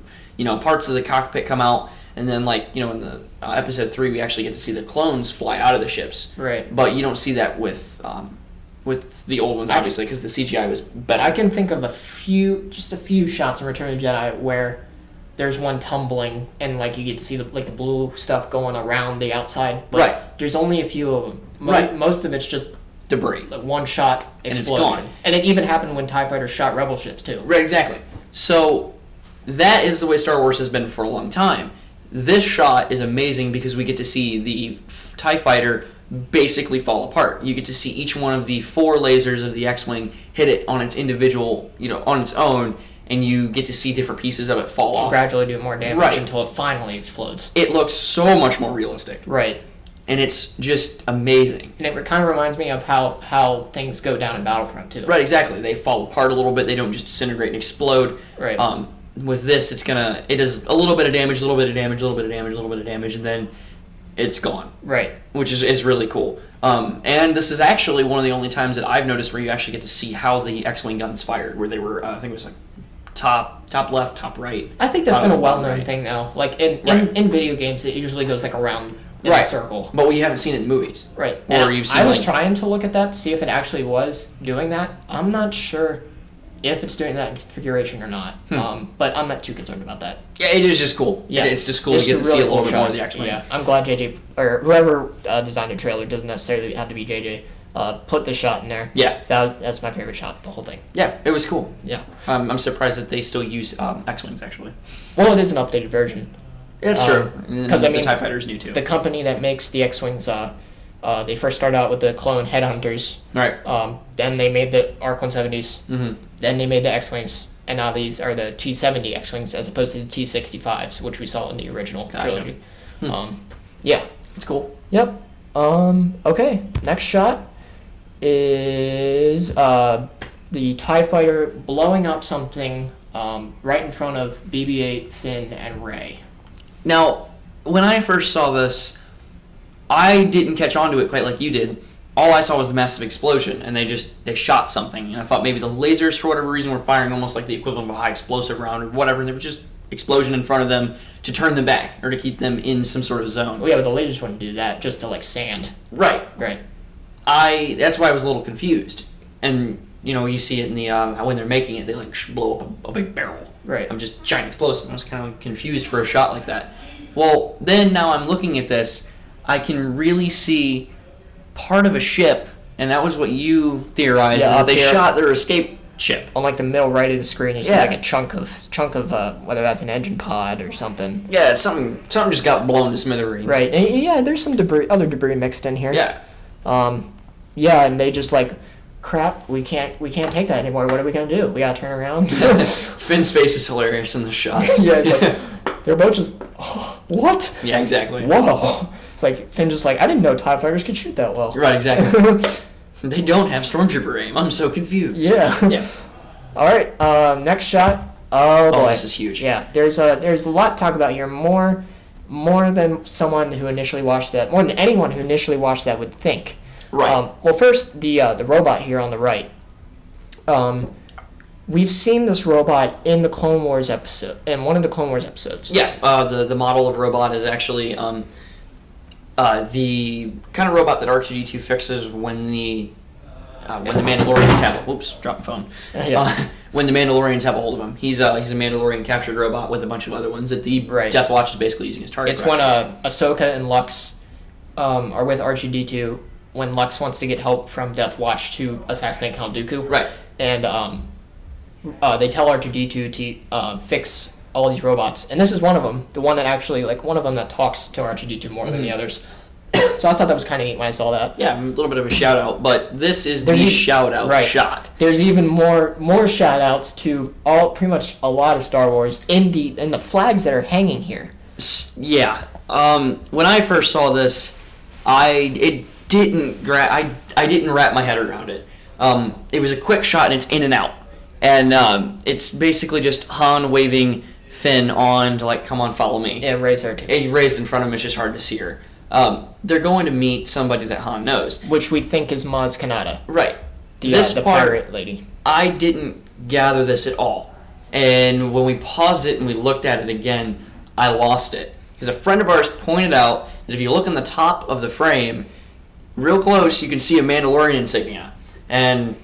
parts of the cockpit come out, And then, like, you know, in the episode 3, we actually get to see the clones fly out of the ships. Right. But you don't see that with the old ones, obviously, because the CGI was better. I can think of a few shots in Return of the Jedi where there's one tumbling and like you get to see the blue stuff going around the outside. But right. There's only a few of them. Right. Most of it's just debris. Like one shot explosion. And it's gone. And it even happened when TIE fighters shot rebel ships too. Right, exactly. So that is the way Star Wars has been for a long time. This shot is amazing because we get to see the TIE fighter basically fall apart. You get to see each one of the 4 lasers of the X-Wing hit it on its individual, you know, on its own, and you get to see different pieces of it fall off. Gradually do more damage right. until it finally explodes. It looks so much more realistic. Right. And it's just amazing. And it kind of reminds me of how things go down in Battlefront, too. Right, exactly. They fall apart a little bit. They don't just disintegrate and explode. Right. With this, it does a little bit of damage, a little bit of damage, a little bit of damage, a little bit of damage, and then it's gone. Right. Which is really cool. And this is actually one of the only times that I've noticed where you actually get to see how the X-Wing guns fired, where they were, I think it was like top left, top right. I think that's been a well-known thing now. Like in video games, it usually goes like around in a circle. But we haven't seen it in movies. Right. Or you've seen I was trying to look at that to see if it actually was doing that. I'm not sure if it's doing that configuration or not. But I'm not too concerned about that. Yeah, it is just cool. Yeah, it's just cool to get to see a little bit more of the X-Wing. Yeah, I'm glad JJ or whoever designed the trailer doesn't necessarily have to be JJ. Put the shot in there. Yeah, that's my favorite shot. The whole thing. Yeah, it was cool. Yeah, I'm surprised that they still use X-Wings actually. Well, it is an updated version. It's true. Because I mean, the TIE Fighter's new too. The company that makes the X-Wings, they first started out with the clone Headhunters. Right. Then they made the ARC-170s. Mm-hmm. Then they made the X-Wings, and now these are the T-70 X-Wings as opposed to the T-65s, which we saw in the original trilogy. Yeah, it's cool. Yep. Okay. Next shot is the TIE Fighter blowing up something right in front of BB-8, Finn, and Rey. Now, when I first saw this, I didn't catch on to it quite like you did. All I saw was the massive explosion, and they shot something. And I thought maybe the lasers, for whatever reason, were firing almost like the equivalent of a high explosive round or whatever, and there was just explosion in front of them to turn them back or to keep them in some sort of zone. Well, yeah, but the lasers wouldn't do that, just to, like, sand. Right. Right. That's why I was a little confused. And, you know, you see it in the, when they're making it, they, like, blow up a big barrel. Right. Of just giant explosive. I was kind of confused for a shot like that. Well, then now I'm looking at this, I can really see part of a ship, and that was what you theorized, is that they shot their escape ship. On like the middle right of the screen, you see like a chunk of whether that's an engine pod or something. Yeah, something just got blown to smithereens. Right. And yeah, there's some other debris mixed in here. Yeah. Yeah, and they just like, crap, we can't take that anymore. What are we gonna do? We gotta turn around. Finn's face is hilarious in the shot. Yeah, it's like they're both just what? Yeah, exactly. Whoa. It's like Finn just like, I didn't know TIE fighters could shoot that well. Right, exactly. They don't have stormtrooper aim. I'm so confused. Yeah. Yeah. All right. Next shot. Oh boy. This is huge. Yeah. There's a lot to talk about here. More than someone who initially watched that. More than anyone who initially watched that would think. Right. Well, first the robot here on the right. We've seen this robot in the Clone Wars episode, in one of the Clone Wars episodes. Yeah. The model of robot is actually the kind of robot that R2-D2 fixes when the Mandalorians have. Oops, dropped phone. Yeah. When the Mandalorians have a hold of him, he's a Mandalorian captured robot with a bunch of other ones that the Death Watch is basically using as target. It's when Ahsoka and Lux are with R2-D2 when Lux wants to get help from Death Watch to assassinate Count Dooku. Right. And they tell R2-D2 to fix all these robots, and this is one of them. The one that actually, like, one of them that talks to R2-D2 more than the others. So I thought that was kind of neat when I saw that. Yeah, a little bit of a shout out, but this is the shout out shot. There's even more shout outs to pretty much a lot of Star Wars in the flags that are hanging here. Yeah. When I first saw this, I didn't wrap my head around it. It was a quick shot and it's in and out, and it's basically just Han waving Finn on to, like, come on, follow me. And Rey's there too. And Rey's in front of him. It's just hard to see her. They're going to meet somebody that Han knows, which we think is Maz Kanata. Right. The pirate lady. I didn't gather this at all, and when we paused it and we looked at it again, I lost it. because a friend of ours pointed out that if you look on the top of the frame, real close, you can see a Mandalorian insignia. And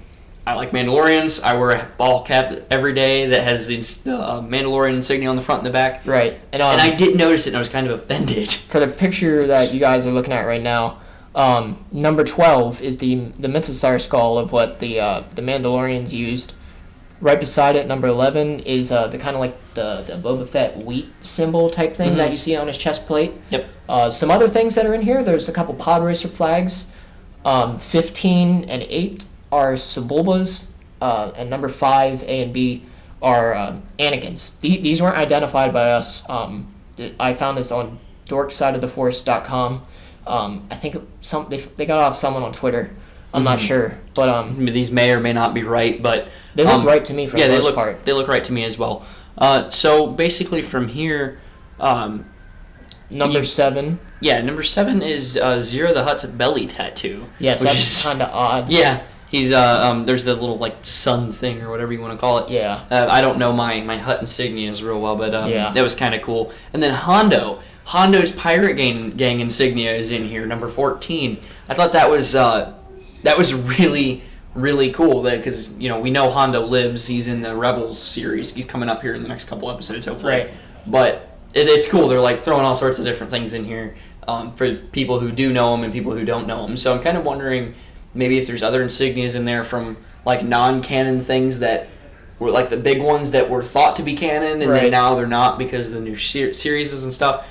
I like Mandalorians. I wear a ball cap every day that has the Mandalorian insignia on the front and the back. Right. And I didn't notice it, and I was kind of offended. For the picture that you guys are looking at right now, number 12 is the Mythosaur skull of what the Mandalorians used. Right beside it, number 11 is the kind of like the Boba Fett wheat symbol type thing that you see on his chest plate. Yep. Some other things that are in here, there's a couple pod racer flags. 15 and 8 are Sebulbas, and number 5, A and B, are Anakin's. These weren't identified by us. I found this on dorksideoftheforce.com. I think they got off someone on Twitter. I'm not sure, but these may or may not be right, but they look right to me for the most part. They look right to me as well. So basically, from here, number 7. Yeah, number 7 is Zero the Hutt's belly tattoo. Yes, that's kind of odd. Yeah, he's there's the little like sun thing or whatever you want to call it. Yeah. I don't know my Hutt insignias real well, but that was kind of cool. And then Hondo's pirate gang insignia is in here, number 14. I thought that was really, really cool because we know Hondo lives. He's in the Rebels series. He's coming up here in the next couple episodes, hopefully. Right. But it's cool. They're like throwing all sorts of different things in here for people who do know him and people who don't know him. So I'm kind of wondering maybe if there's other insignias in there from like non-canon things that were like the big ones that were thought to be canon and then now they're not because of the new series and stuff.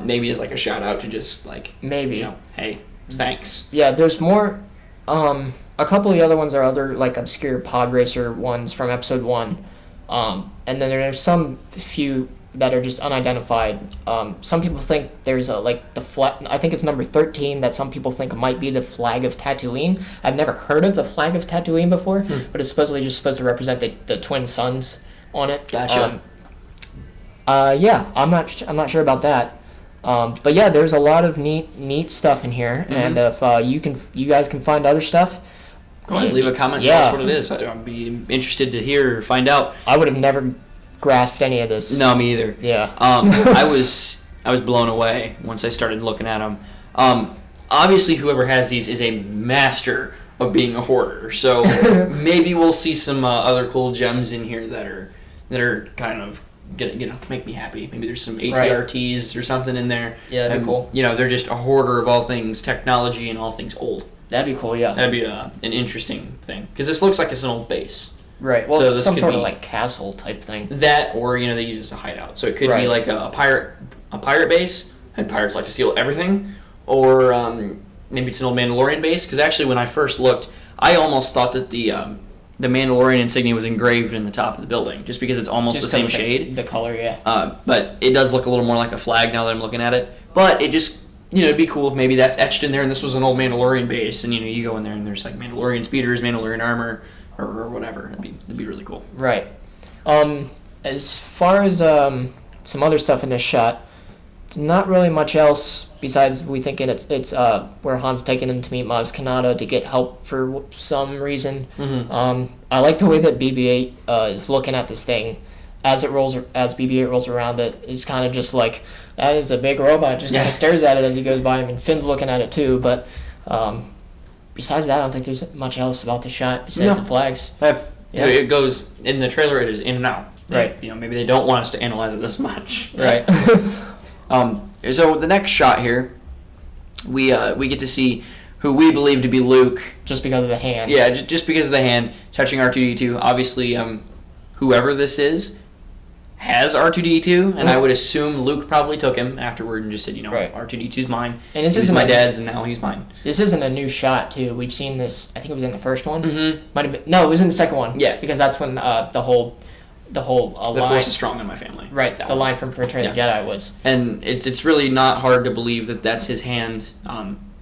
Maybe as like a shout out to just like maybe hey, thanks. Yeah, there's more. A couple of the other ones are other like obscure pod racer ones from episode 1, and then there's some few that are just unidentified. Some people think there's the flag. I think it's number 13 that some people think might be the flag of Tatooine. I've never heard of the flag of Tatooine before, but it's supposed to represent the twin suns on it. Gotcha. Yeah, I'm not sure about that. But yeah, there's a lot of neat stuff in here, and if you guys can find other stuff, go ahead, leave a comment. Tell us what it is. I'd be interested to hear or find out. I would have never grasped any of this. No, me either. Yeah. I was blown away once I started looking at them. Obviously, whoever has these is a master of being a hoarder. So maybe we'll see some other cool gems in here that are kind of gonna make me happy. Maybe there's some ATRTs or something in there. Yeah, that'd be cool. They're just a hoarder of all things technology and all things old. That'd be cool. Yeah. That'd be an interesting thing because this looks like it's an old base. Right. Well, so it's some sort of like castle type thing. That, or they use it as a hideout. So it could be like a pirate base, and pirates like to steal everything, or maybe it's an old Mandalorian base. Because actually, when I first looked, I almost thought that the Mandalorian insignia was engraved in the top of the building, just because it's almost the same shade. The color, yeah. But it does look a little more like a flag now that I'm looking at it. But it just, it'd be cool if maybe that's etched in there, and this was an old Mandalorian base, and you go in there and there's like Mandalorian speeders, Mandalorian armor, or whatever. It'd be really cool. Right. As far as some other stuff in this shot, not really much else besides we think it's where Han's taking him to meet Maz Kanata to get help for some reason. I like the way that BB-8 is looking at this thing as BB-8 rolls around it. It's kind of just like, that is a big robot. Just kind of stares at it as he goes by him, and Finn's looking at it too. But besides that, I don't think there's much else about the shot besides the flags. It goes in the trailer. It is in and out. Right. Maybe they don't want us to analyze it this much. Right. So the next shot here, we get to see who we believe to be Luke. Just because of the hand. Yeah, just because of the hand touching R2-D2. Obviously, whoever this is has R2-D2, and I would assume Luke probably took him afterward and just said, R2-D2's mine. And this is my dad's, and now he's mine. This isn't a new shot, too. We've seen this. I think it was in the first one. Might have been. No, it was in the second one. Yeah, because that's when the whole the line, Force is strong in my family. Right. The line from Return of the Jedi was. And it's really not hard to believe that that's his hand,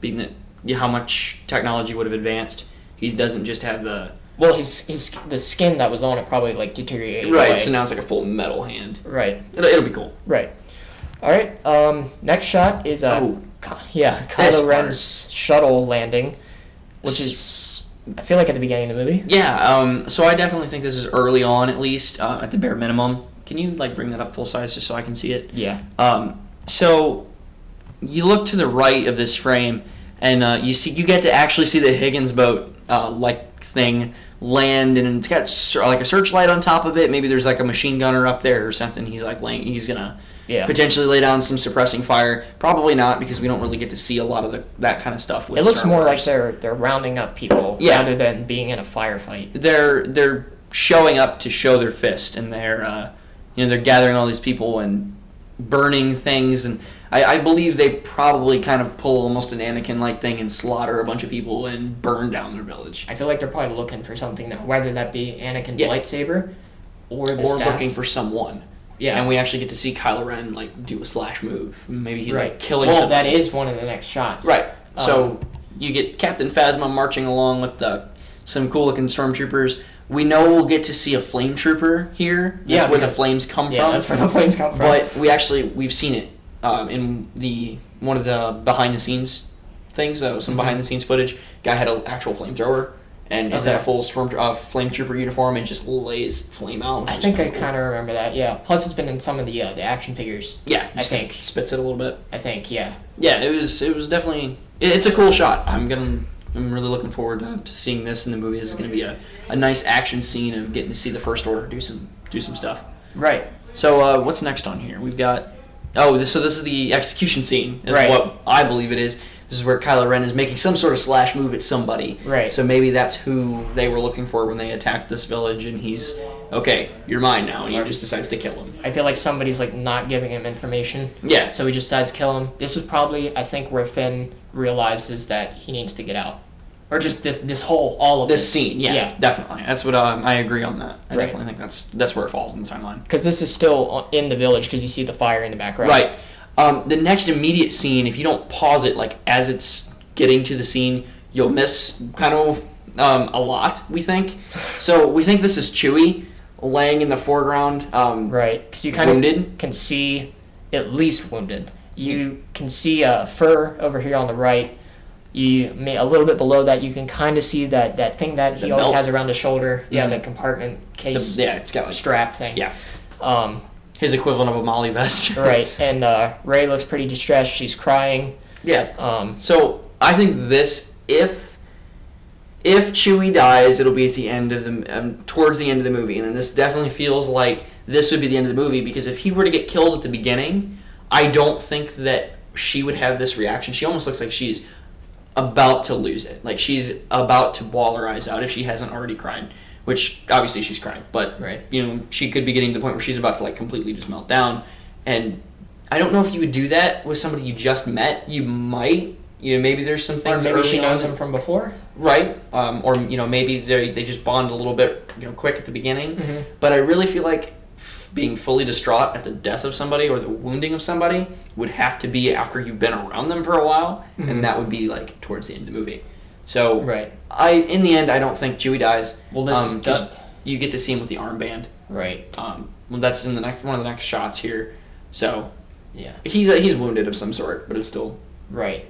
being that how much technology would have advanced. He doesn't just have the. Well, the skin that was on it probably deteriorated. Right, away. So now it's like a full metal hand. Right. It'll be cool. Right. All right. Next shot is Kylo Ren's shuttle landing, which is I feel like at the beginning of the movie. Yeah. So I definitely think this is early on, at least at the bare minimum. Can you bring that up full size just so I can see it? Yeah. So you look to the right of this frame, and you get to actually see the Higgins boat like thing land, and it's got like a searchlight on top of it. Maybe there's like a machine gunner up there or something. He's gonna potentially lay down some suppressing fire. Probably not, because we don't really get to see a lot of that kind of stuff. With it looks Star more Wars. like they're rounding up people rather than being in a firefight. They're showing up to show their fist, and they're gathering all these people and burning things, and I believe they probably kind of pull almost an Anakin-like thing and slaughter a bunch of people and burn down their village. I feel like they're probably looking for something, whether that be Anakin's lightsaber or the staff. Looking for someone. Yeah. And we actually get to see Kylo Ren like do a slash move. Maybe he's right. like killing Well, somebody. that is one of the next shots. Right. So you get Captain Phasma marching along with some cool-looking stormtroopers. We know we'll get to see a flame trooper here. That's where the flames come from. Yeah, that's where the flames come from. But we've seen it in one of the behind-the-scenes things. Some behind-the-scenes footage. Guy had an actual flamethrower and is in a full flame trooper uniform and just lays flame out. I think I kind of remember that. Yeah. Plus, it's been in some of the action figures. Yeah, I think spits it a little bit. I think yeah. Yeah, it was definitely. It's a cool shot. I'm really looking forward to seeing this in the movie. This is going to be a nice action scene of getting to see the First Order do some stuff. Right. So what's next on here? We've got this is the execution scene. Is right. What I believe it is. This is where Kylo Ren is making some sort of slash move at somebody. Right. So maybe that's who they were looking for when they attacked this village, and he's okay. You're mine now, and he just decides to kill him. I feel like somebody's like not giving him information. Yeah. So he just decides to kill him. This is probably, I think, where Finn realizes that he needs to get out. Or just all of this scene, yeah, definitely. That's what I agree on that. I definitely think that's where it falls in the timeline. Because this is still in the village, because you see the fire in the background. Right. The next immediate scene, if you don't pause it, like as it's getting to the scene, you'll miss kind of a lot. We think. So we think this is Chewie laying in the foreground. Right. Because you kind of can see at least wounded. You can see fur over here on the right. A little bit below that, you can kind of see that thing that he always has around his shoulder. Mm-hmm. Yeah, the compartment case. It's got like strap thing. Yeah. His equivalent of a Molly vest. Right, and Rey looks pretty distressed. She's crying. Yeah. So I think if Chewie dies, it'll be at the end of the towards the end of the movie, and then this definitely feels like this would be the end of the movie, because if he were to get killed at the beginning, I don't think that she would have this reaction. She almost looks like she's about to lose it. Like she's about to bawl her eyes out if she hasn't already cried, which obviously she's cried, but she could be getting to the point where she's about to like completely just melt down. And I don't know if you would do that with somebody you just met. You might, maybe there's some things. Or maybe she knows him from before. Right. Or maybe they just bond a little bit, quick at the beginning. Mm-hmm. But I really feel like being fully distraught at the death of somebody or the wounding of somebody would have to be after you've been around them for a while, mm-hmm. and that would be like towards the end of the movie. So in the end, I don't think Chewie dies. Well, this is done. You get to see him with the armband. Right. Well, that's in one of the next shots here. So yeah, he's wounded of some sort, but it's still right.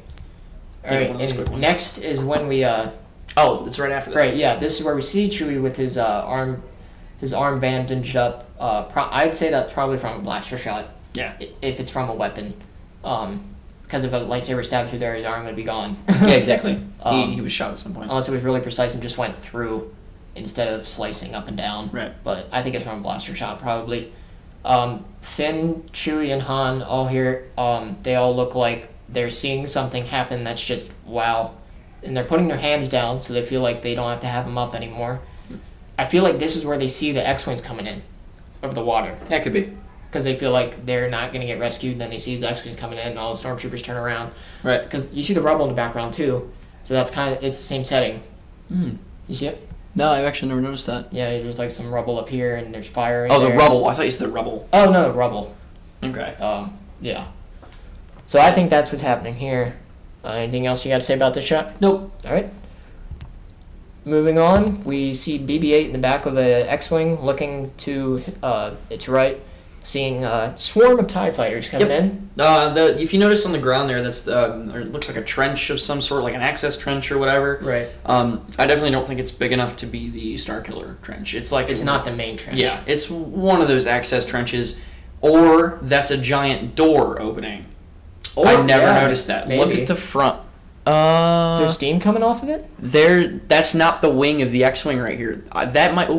All right. And next is when we it's right after that. Right. Yeah. This is where we see Chewie with his arm bandaged up. I'd say that's probably from a blaster shot. Yeah. If it's from a weapon. Because if a lightsaber stabbed through there, his arm would be gone. Yeah, exactly. He was shot at some point. Unless it was really precise and just went through instead of slicing up and down. Right. But I think it's from a blaster shot, probably. Finn, Chewie, and Han all here, they all look like they're seeing something happen that's just wow. And they're putting their hands down so they feel like they don't have to have them up anymore. I feel like this is where they see the X-Wings coming in over the water. That could be. Because they feel like they're not going to get rescued. Then they see the X-Wings coming in and all the stormtroopers turn around. Right. Because you see the rubble in the background too. So that's it's the same setting. Mm. You see it? No, I've actually never noticed that. Yeah, there's like some rubble up here and there's fire in there. the rubble. I thought you said the rubble. Oh, no, rubble. Okay. Yeah. So I think that's what's happening here. Anything else you got to say about this shot? Nope. All right. Moving on, we see BB-8 in the back of a X-Wing looking to its right, seeing a swarm of TIE fighters coming in. If you notice on the ground there, it looks like a trench of some sort, like an access trench or whatever. Right. I definitely don't think it's big enough to be the Starkiller trench. It's not the main trench. Yeah, it's one of those access trenches. or that's a giant door opening. Or, I never noticed that. Maybe. Look at the front. Is there steam coming off of it? That's not the wing of the X-wing right here. That might.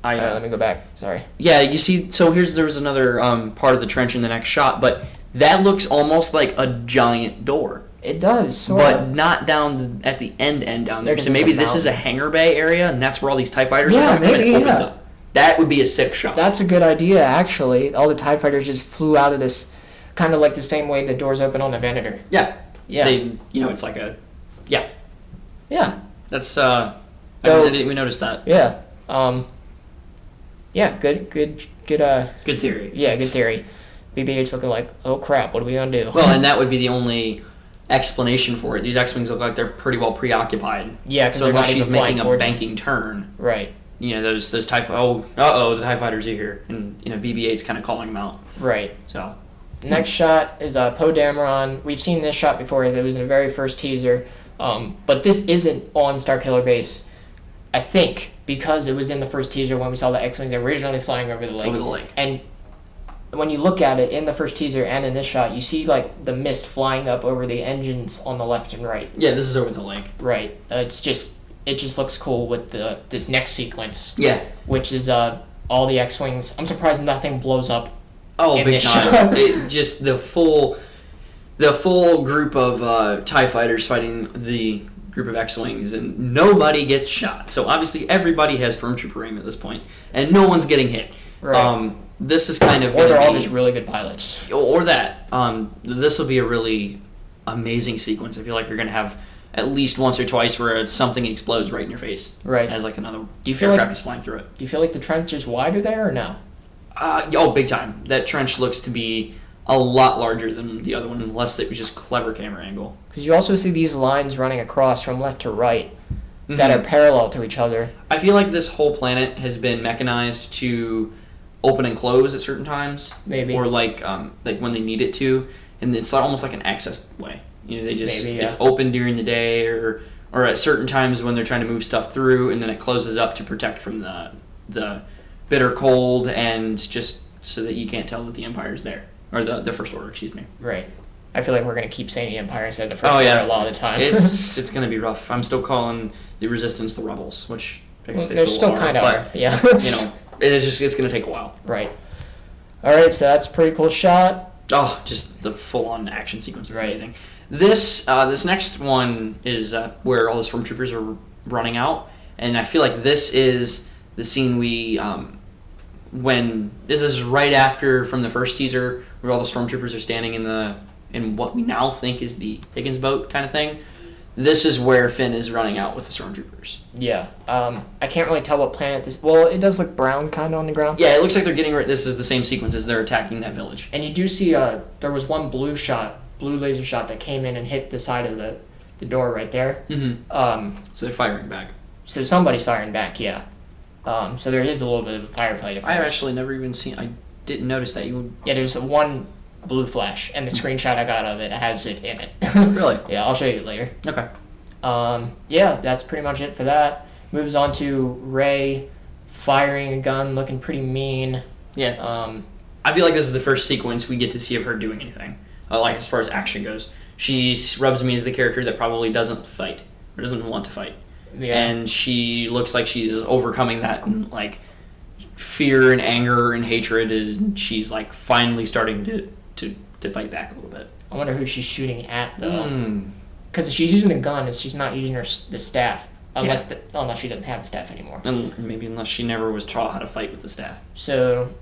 Let me go back. Sorry. Yeah, you see. So there was another part of the trench in the next shot, but that looks almost like a giant door. It does, but not down at the end down there. So maybe this is a hangar bay area, and that's where all these TIE fighters are. Yeah, maybe. And it opens up. That would be a sick shot. That's a good idea, actually. All the TIE fighters just flew out of this, kind of like the same way the doors open on the Venator. Yeah. Yeah. It's like a. Yeah. Yeah. That's. I didn't even notice that. Yeah. Yeah. Good. Good theory. Yeah. Good theory. BB-8's looking like, oh crap, what are we gonna do? Well, and that would be the only explanation for it. These X-wings look like they're pretty well preoccupied. Yeah, because so unless she's making a banking turn, right? Those TIE. The TIE fighters are here, and BB-8's kind of calling them out. Right. So. Next shot is Poe Dameron. We've seen this shot before. It was in the very first teaser. But this isn't on Starkiller Base, I think, because it was in the first teaser when we saw the X-Wings originally flying over the lake. Over the lake. And when you look at it in the first teaser and in this shot, you see like the mist flying up over the engines on the left and right. Yeah, this is over the lake. Right. It just looks cool with this next sequence. Yeah. Which is all the X-Wings. I'm surprised nothing blows up. Oh, big time! Just the full group of TIE fighters fighting the group of X-wings, and nobody gets shot. So obviously everybody has stormtrooper aim at this point, and no one's getting hit. Right. This is kind of. Or they're all just really good pilots. Or that. This will be a really amazing sequence. I feel like you're gonna have at least once or twice where something explodes right in your face. Right. As like another aircraft is flying through it. Do you feel like the trench is wider there or no? Big time. That trench looks to be a lot larger than the other one, unless it was just clever camera angle. Because you also see these lines running across from left to right that are parallel to each other. I feel like this whole planet has been mechanized to open and close at certain times. Maybe. Or like when they need it to, and it's almost like an access way. They just it's open during the day or at certain times when they're trying to move stuff through, and then it closes up to protect from the bitter cold, and just so that you can't tell that the Empire's there. Or the First Order, excuse me. Right. I feel like we're going to keep saying the Empire instead of the First Order a lot of the time. It's going to be rough. I'm still calling the Resistance the Rebels, which I guess they still kind of are. Yeah. It's going to take a while. Right. All right, so that's a pretty cool shot. Oh, just the full-on action sequence is amazing. This next one is where all the stormtroopers are running out, and I feel like this is the scene when this is right after from the first teaser where all the stormtroopers are standing in what we now think is the Higgins boat kind of thing. This is where Finn is running out with the stormtroopers. Yeah. I can't really tell what planet this. Well, it does look brown kind of on the ground. Yeah, it looks like they're getting. This is the same sequence as they're attacking that village. And you do see there was one blue laser shot that came in and hit the side of the door right there. Mm-hmm. So they're firing back. So somebody's firing back, yeah. So there is a little bit of a firefight. I've actually never even seen. I didn't notice that. Yeah, there's one blue flash, and the screenshot I got of it has it in it. Really? Yeah, I'll show you later. Okay. Yeah, that's pretty much it for that. Moves on to Rey firing a gun, looking pretty mean. Yeah. I feel like this is the first sequence we get to see of her doing anything. Like as far as action goes, she rubs me as the character that probably doesn't fight or doesn't want to fight. Yeah. And she looks like she's overcoming that and like fear and anger and hatred, and she's like finally starting to fight back a little bit. I wonder who she's shooting at though. Because she's using the gun, and she's not using the staff unless she doesn't have the staff anymore. And maybe unless she never was taught how to fight with the staff. So,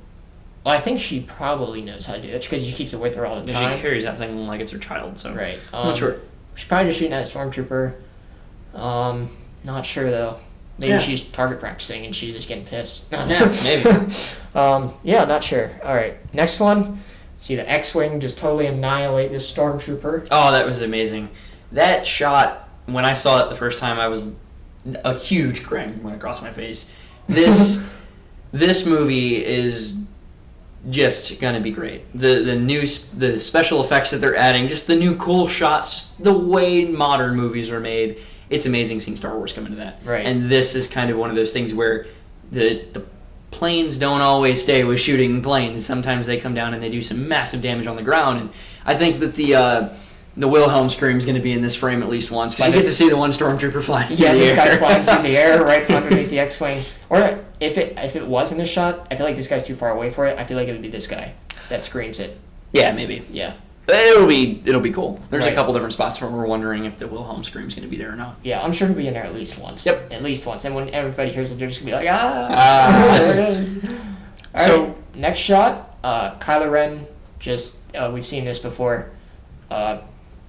I think she probably knows how to do it because she keeps it with her all the time. She carries that thing like it's her child. So right. I'm not sure. She's probably just shooting at a stormtrooper. Not sure though. Maybe she's target practicing and she's just getting pissed. Yeah, maybe. Not sure. All right, next one. See the X-wing just totally annihilate this stormtrooper. Oh, that was amazing. That shot, when I saw it the first time, a huge grin went across my face. This movie is just gonna be great. The special effects that they're adding, just the new cool shots, just the way modern movies are made. It's amazing seeing Star Wars come into that. Right. And this is kind of one of those things where the planes don't always stay with shooting planes. Sometimes they come down and they do some massive damage on the ground. And I think that the Wilhelm scream is going to be in this frame at least once, because you get to see the one stormtrooper flying through the air. Yeah, this guy flying through the air right underneath the X-Wing. Or if it was in this shot, I feel like this guy's too far away for it. I feel like it would be this guy that screams it. Yeah, maybe. Yeah. It'll be cool. There's Right. a couple different spots where we're wondering if the Wilhelm scream's going to be there or not. Yeah, I'm sure it'll be in there at least once. Yep. At least once. And when everybody hears it, they're just going to be like, there it is. All So- right, next shot, Kylo Ren, just, we've seen this before,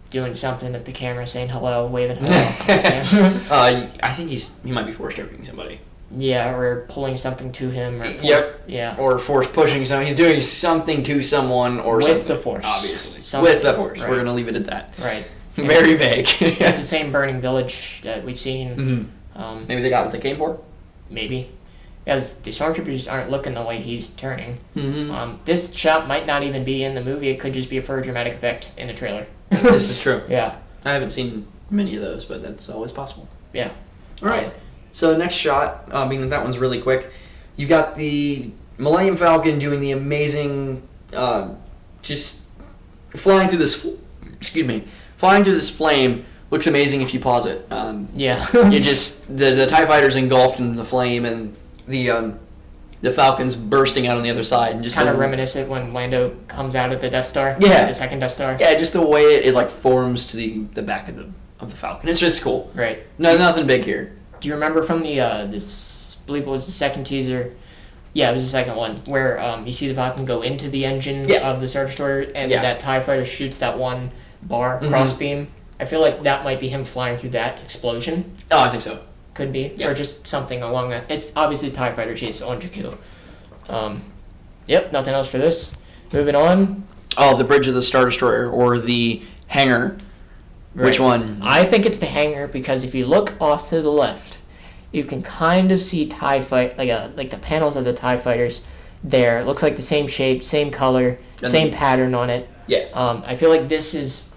doing something at the camera, saying hello, waving hello. I think he might be force choking somebody. Yeah, or pulling something to him. Or Yep. Yeah. Or force pushing someone. He's doing something to someone or With something. the Force. Obviously. Something, With the Force. right. We're going to leave it at that. Right. Very vague. It's the same burning village that we've seen. Mhm. Maybe they got what they came for? Maybe. Because the stormtroopers aren't looking the way he's turning. Mm-hmm. This shot might not even be in the movie. It could just be for a dramatic effect in the trailer. This is true. Yeah. I haven't seen many of those, but that's always possible. Yeah. All right. So the next shot, being that one's really quick, you've got the Millennium Falcon doing the amazing, just flying through this. Flying through this flame looks amazing if you pause it. Yeah. You just the TIE fighter's engulfed in the flame, and the Falcon's bursting out on the other side, and just kind of reminiscent when Lando comes out of the Death Star. Yeah. The second Death Star. Yeah, just the way it like forms to the back of the Falcon. It's just cool. Right. No, nothing big here. Do you remember from the this, I believe it was the second teaser? Yeah, it was the second one where you see the Falcon go into the engine of the Star Destroyer, and that TIE fighter shoots that one bar cross beam. I feel like that might be him flying through that explosion. Oh, I think so. Could be, or just something along that. It's obviously TIE fighter chase on Jakku. Yep, nothing else for this. Moving on. Oh, the bridge of the Star Destroyer or the hangar. Right. Which one? I think it's the hangar because if you look off to the left, you can kind of see TIE fight like the panels of the TIE fighters there. It looks like the same shape, same color, same pattern on it. Yeah. I feel like this is,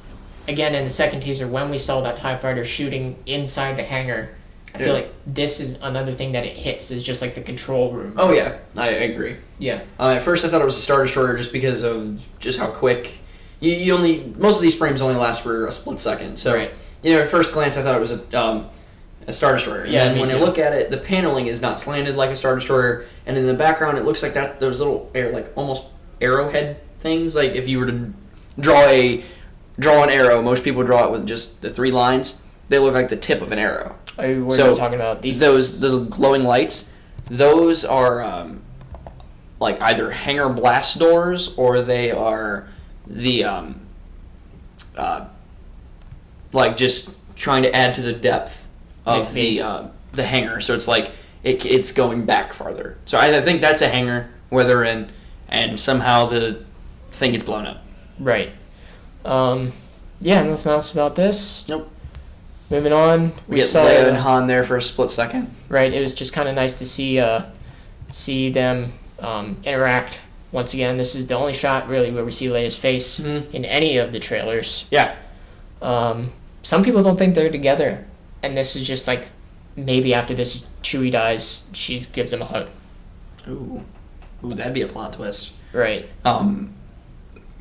again, in the second teaser when we saw that TIE fighter shooting inside the hangar. I feel like this is another thing that it hits is just like the control room. Oh yeah, I agree. Yeah. At first I thought it was a Star Destroyer just because of just how quick. You only most of these frames only last for a split second. So at first glance I thought it was a Star Destroyer. Yeah. And when I look at it, the paneling is not slanted like a Star Destroyer, and in the background it looks like those little almost arrowhead things. Like if you were to draw an arrow, most people draw it with just the 3 lines. They look like the tip of an arrow. What are you talking about? Those glowing lights, those are like either hangar blast doors or they are the like just trying to add to the depth of the hangar. So it's like it's going back farther. So I think that's a hangar where they're in, and somehow the thing gets blown up. Right. Yeah, nothing else about this. Nope. Moving on, We get Leia and Han there for a split second. Right, it was just kind of nice to see them interact. Once again, this is the only shot really where we see Leia's face in any of the trailers. Yeah. Some people don't think they're together, and this is just like maybe after this Chewie dies, she gives him a hug. Ooh, that'd be a plot twist. Right.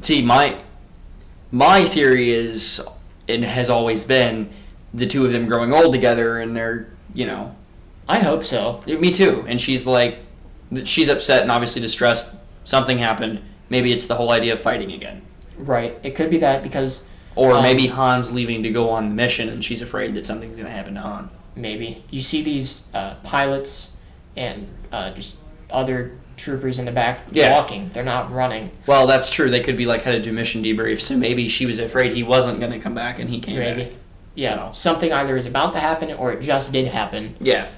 See, my theory is, and has always been, the two of them growing old together, and they're, I hope so. Me too. And she's upset and obviously distressed. Something happened. Maybe it's the whole idea of fighting again. Right. It could be that because... Or maybe Han's leaving to go on the mission, and she's afraid that something's going to happen to Han. Maybe. You see these pilots and just other troopers in the back walking. They're not running. Well, that's true. They could be headed to mission debrief, so maybe she was afraid he wasn't going to come back, and he came back. Yeah, something either is about to happen or it just did happen. Yeah.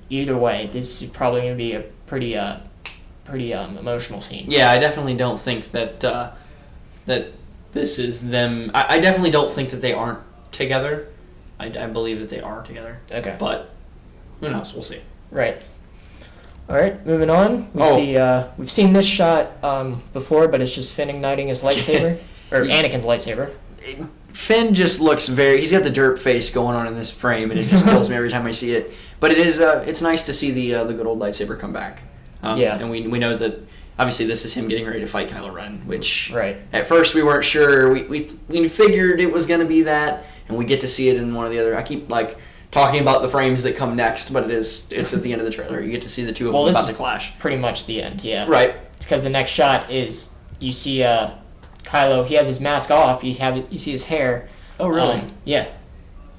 Either way, this is probably going to be a pretty emotional scene. Yeah, I definitely don't think that this is them. I definitely don't think that they aren't together. I believe that they are together. Okay. But who knows? We'll see. Right. All right, moving on. We've seen this shot before, but it's just Finn igniting his lightsaber, or Anakin's lightsaber. Finn just looks he's got the derp face going on in this frame, and it just kills me every time I see it. But it is, it's nice to see the good old lightsaber come back. And we know that obviously this is him getting ready to fight Kylo Ren, which at first we weren't sure. We figured it was going to be that, and we get to see it in one of the other. I keep talking about the frames that come next, but it's at the end of the trailer. You get to see the two of them about to clash. Pretty much the end, yeah. Right. Because the next shot is you see Kylo. He has his mask off. You see his hair. Oh, really? Yeah.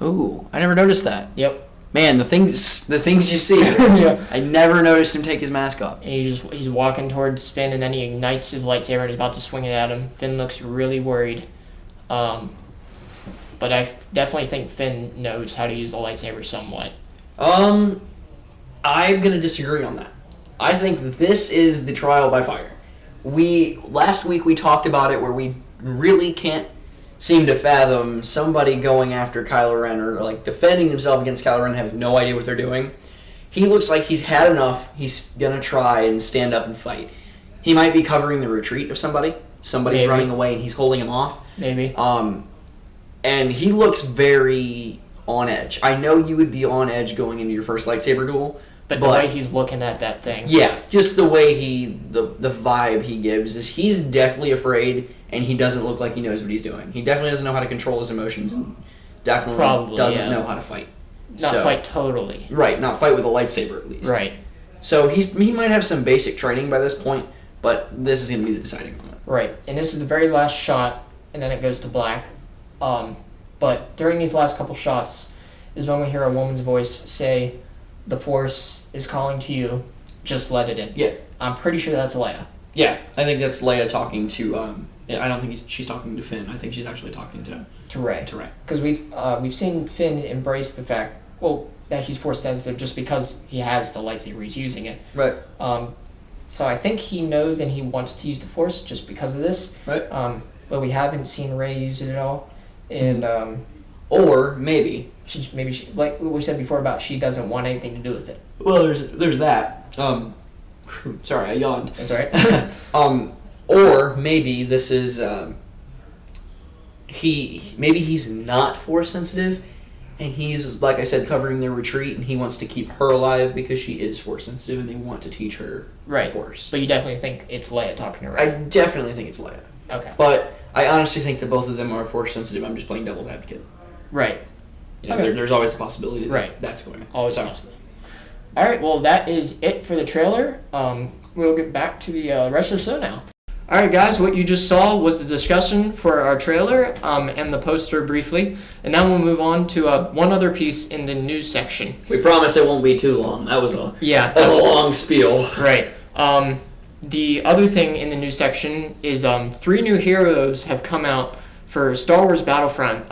Ooh, I never noticed that. Yep. Man, the things you see. Yeah. I never noticed him take his mask off. And he's walking towards Finn, and then he ignites his lightsaber and is about to swing it at him. Finn looks really worried. But I definitely think Finn knows how to use the lightsaber somewhat. I'm gonna disagree on that. I think this is the trial by fire. Last week we talked about it where we really can't seem to fathom somebody going after Kylo Ren or defending themselves against Kylo Ren, having no idea what they're doing. He looks like he's had enough. He's gonna try and stand up and fight. He might be covering the retreat of somebody. Somebody's Maybe. running away and he's holding him off. Maybe. And he looks very on edge. I know you would be on edge going into your first lightsaber duel. But the way he's looking at that thing. Yeah, just the way the vibe he gives is he's definitely afraid, and he doesn't look like he knows what he's doing. He definitely doesn't know how to control his emotions, and definitely doesn't know how to fight. Not fight totally. Right, not fight with a lightsaber at least. Right. So he might have some basic training by this point, but this is going to be the deciding moment. Right, and this is the very last shot, and then it goes to black. But during these last couple shots is when we hear a woman's voice say, "The Force is calling to you, just let it in." Yeah. I'm pretty sure that's Leia. Yeah, I think that's Leia talking to, I don't think she's talking to Finn. I think she's actually talking to Rey. Because we've seen Finn embrace the fact, that he's Force sensitive just because he has the lightsaber, he's using it. Right. So I think he knows and he wants to use the Force just because of this. Right. But we haven't seen Rey use it at all. And or maybe she like we said before about she doesn't want anything to do with it. Well, there's that. Sorry, I yawned. That's all right. Or maybe this is he's not Force sensitive, and he's, like I said, covering their retreat, and he wants to keep her alive because she is Force sensitive, and they want to teach her Force. But you definitely think it's Leia talking to Rey. I definitely think it's Leia. Okay. But I honestly think that both of them are Force sensitive. I'm just playing devil's advocate. Right. There's always the possibility that that's going on. Always a possibility. All right, well, that is it for the trailer. We'll get back to the rest of the show now. All right, guys, what you just saw was the discussion for our trailer and the poster briefly. And now we'll move on to one other piece in the news section. We promise it won't be too long. That was a long spiel. Right. The other thing in the news section is 3 new heroes have come out for Star Wars Battlefront.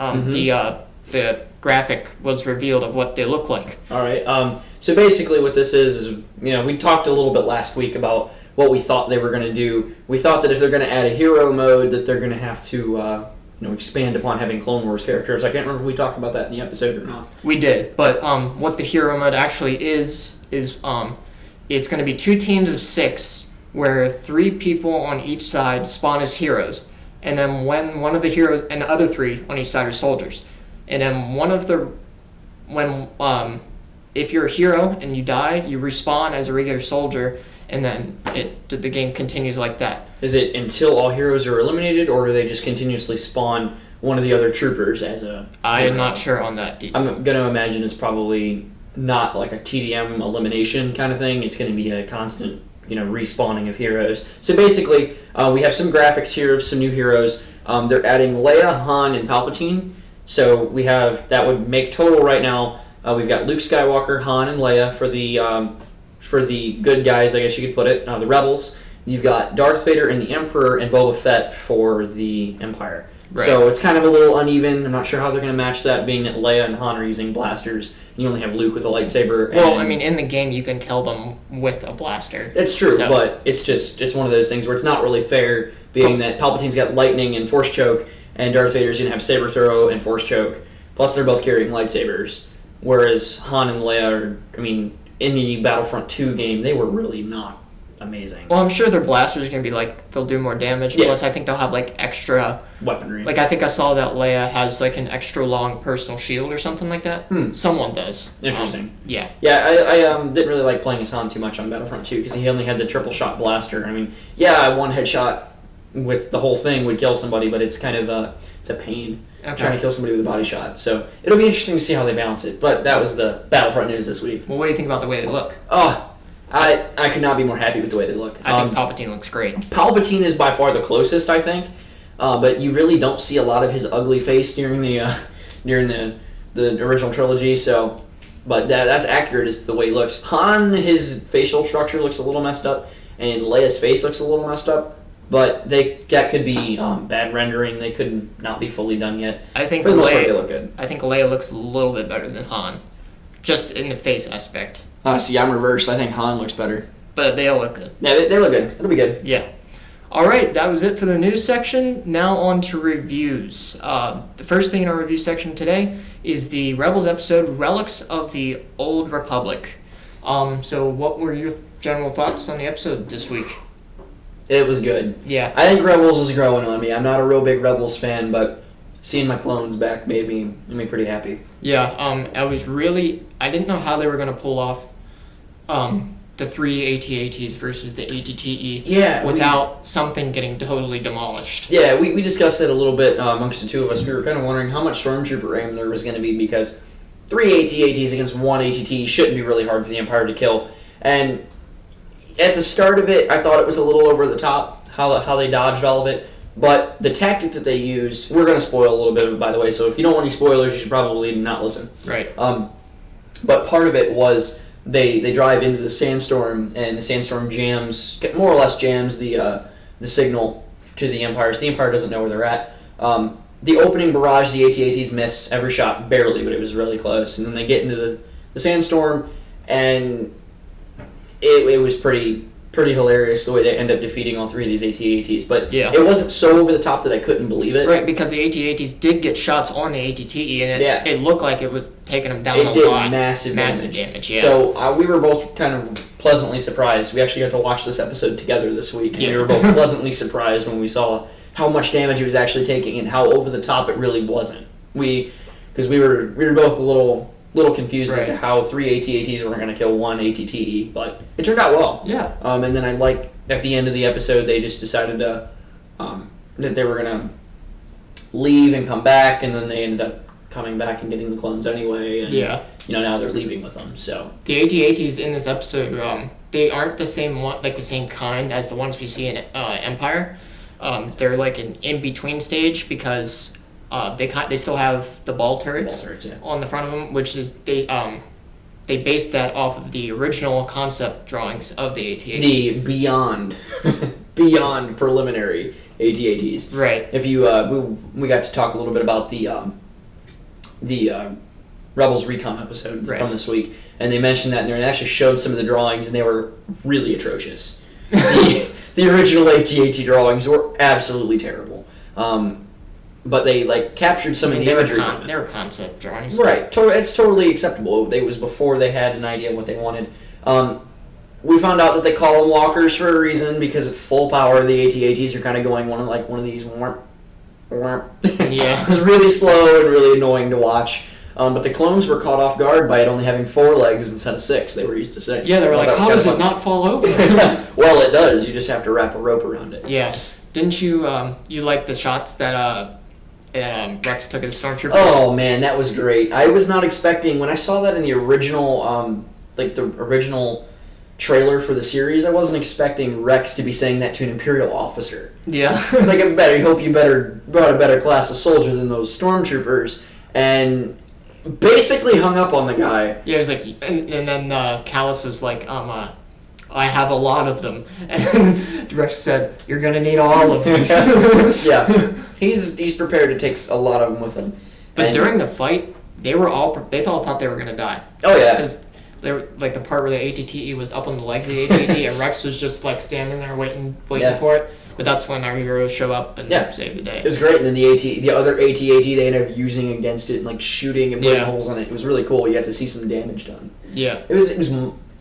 The graphic was revealed of what they look like. All right. So basically what this is we talked a little bit last week about what we thought they were going to do. We thought that if they're going to add a hero mode, that they're going to have to expand upon having Clone Wars characters. I can't remember if we talked about that in the episode or not. We did, but what the hero mode actually is it's going to be 2 teams of 6 where 3 people on each side spawn as heroes, and then when one of the heroes and the other 3 on each side are soldiers, and then if you're a hero and you die, you respawn as a regular soldier, and then the game continues like that. Is it until all heroes are eliminated, or do they just continuously spawn one of the other troopers as a... I am not sure on that detail. I'm going to imagine it's probably not like a TDM elimination kind of thing. It's going to be a constant, respawning of heroes. So basically, we have some graphics here of some new heroes. They're adding Leia, Han, and Palpatine. So we have, that would make total right now, we've got Luke Skywalker, Han, and Leia for the good guys, I guess you could put it, the rebels. You've got Darth Vader and the Emperor and Boba Fett for the Empire. Right. So it's kind of a little uneven. I'm not sure how they're going to match that, being that Leia and Han are using blasters. You only have Luke with a lightsaber. Well, in the game, you can kill them with a blaster. That's true, but it's one of those things where it's not really fair, being that Palpatine's got lightning and force choke, and Darth Vader's going to have saber throw and force choke. Plus, they're both carrying lightsabers. Whereas Han and Leia are, in the Battlefront 2 game, they were really not amazing. Well, I'm sure their blasters are going to be like, they'll do more damage. Yeah. Plus, I think they'll have like extra Weaponry. Like, I think I saw that Leia has like an extra long personal shield or something like that. Someone does. Interesting. Yeah. Yeah, I didn't really like playing as Han too much on Battlefront 2 because he only had the triple shot blaster. I mean, yeah, one headshot with the whole thing would kill somebody, but it's kind of it's a pain trying to kill somebody with a body shot. So it'll be interesting to see how they balance it. But that was the Battlefront news this week. Well, what do you think about the way they look? Oh, I could not be more happy with the way they look. I think Palpatine looks great. Palpatine is by far the closest, I think. But you really don't see a lot of his ugly face during the original trilogy. So, but that's accurate as the way he looks. Han, his facial structure looks a little messed up, and Leia's face looks a little messed up. But that could be bad rendering. They could not be fully done yet. I think for the most part, they look good. I think Leia looks a little bit better than Han, just in the face aspect. See, I'm reversed. I think Han looks better. But they all look good. Yeah, they look good. It'll be good. Yeah. All right, that was it for the news section. Now on to reviews. The first thing in our review section today is the Rebels episode, Relics of the Old Republic. So what were your general thoughts on the episode this week? It was good. Yeah. I think Rebels is growing on me. I'm not a real big Rebels fan, but seeing my clones back made me pretty happy. Yeah, I didn't know how they were going to pull off the 3 AT-ATs versus the AT-TE without something getting totally demolished. Yeah, we discussed it a little bit amongst the two of us. We were kind of wondering how much Stormtrooper aim there was going to be because 3 AT-ATs against 1 AT-TE shouldn't be really hard for the Empire to kill. And at the start of it, I thought it was a little over the top, how they dodged all of it. But the tactic that they used, we're going to spoil a little bit of it, by the way, so if you don't want any spoilers, you should probably not listen. Right. But part of it was they drive into the sandstorm, and the sandstorm more or less jams the signal to the Empire, so the Empire doesn't know where they're at. The opening barrage, the AT-ATs miss every shot, barely, but it was really close. And then they get into the sandstorm, and it was pretty hilarious the way they end up defeating all 3 of these AT-ATs. But it wasn't so over the top that I couldn't believe it. Right, because the AT-ATs did get shots on the AT-TE, and it looked like it was taking them down a lot. It did massive damage. Yeah. So we were both kind of pleasantly surprised. We actually got to watch this episode together this week, and we were both pleasantly surprised when we saw how much damage it was actually taking and how over the top it really wasn't. Because we were both a little confused as to how 3 AT-ATs were going to kill 1 AT-TE, but it turned out well. Yeah. And then at the end of the episode, they just decided to that they were going to leave and come back, and then they ended up coming back and getting the clones anyway. And, now they're leaving with them. So the AT-ATs in this episode, they aren't the same one, like the same kind as the ones we see in Empire. They're like an in-between stage because they still have the ball turrets on the front of them, which is they based that off of the original concept drawings of the AT-AT. The beyond preliminary AT-ATs. Right. If you we got to talk a little bit about the Rebels Recon episode from this week, and they mentioned that, and they actually showed some of the drawings, and they were really atrocious. The original AT-AT drawings were absolutely terrible. But they captured some of the imagery from it. They were concept drawings. Right. It's totally acceptable. It was before they had an idea of what they wanted. We found out that they call them walkers for a reason, because at full power, the AT-ATs are kind of going one of these warp. Yeah. It was really slow and really annoying to watch. But the clones were caught off guard by it only having 4 legs instead of 6. They were used to 6. Yeah, they were like, how does it not fall over? Well, it does. You just have to wrap a rope around it. Yeah. Didn't you like the shots that Rex took of the stormtroopers? Oh man, that was great. I was not expecting, when I saw that in the original, the original trailer for the series, I wasn't expecting Rex to be saying that to an Imperial officer. Yeah. It's like, I hope you brought a better class of soldier than those stormtroopers, and basically hung up on the guy. Yeah, he was like, and then Callus was like, I have a lot of them. And Rex said, you're going to need all of them. Yeah. He's prepared to take a lot of them with him. But during the fight, they all thought they were going to die. Oh, yeah. Because they were, like, the part where the AT-TE was up on the legs of the AT-AT, and Rex was just, like, standing there waiting for it. But that's when our heroes show up and save the day. It was great, and then the other AT-AT they ended up using against it, and like shooting and putting holes in it. It was really cool. You got to see some damage done. Yeah. It was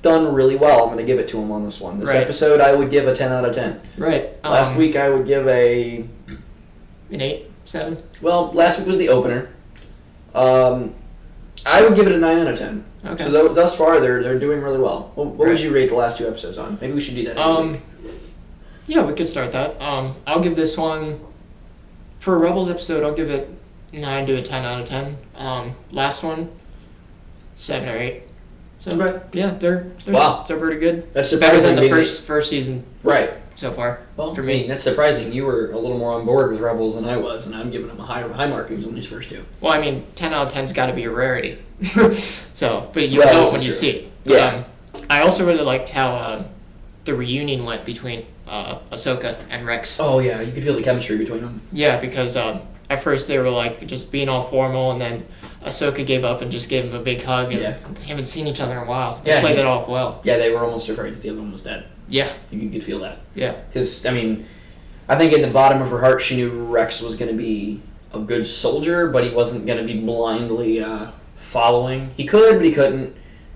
done really well. I'm going to give it to him on this one. This episode, I would give a 10 out of 10. Right. Last week, I would give an 8, 7. Well, last week was the opener. I would give it a 9 out of 10. Okay. So thus far, they're doing really well. What would you rate the last 2 episodes on? Maybe we should do that. Yeah, we could start that. I'll give this one, for a Rebels episode, I'll give it 9 to a 10 out of 10. Last one, 7 or 8. So yeah, they're pretty good. That's better surprising. than the first season. Right. So far. Well, for me, that's surprising. You were a little more on board with Rebels than I was, and I'm giving them a high markings on these first 2. Well, I mean, 10 out of 10's got to be a rarity. So, but you know it when you see it. Yeah. I also really liked how the reunion went between Ahsoka and Rex. Oh yeah, you could feel the chemistry between them. Yeah, because at first they were like just being all formal, and then Ahsoka gave up and just gave him a big hug, and they haven't seen each other in a while. They played it off well. Yeah, they were almost afraid that the other one was dead. Yeah. You could feel that. Yeah. Because, I mean, I think in the bottom of her heart she knew Rex was going to be a good soldier, but he wasn't going to be blindly following. He could, but he couldn't.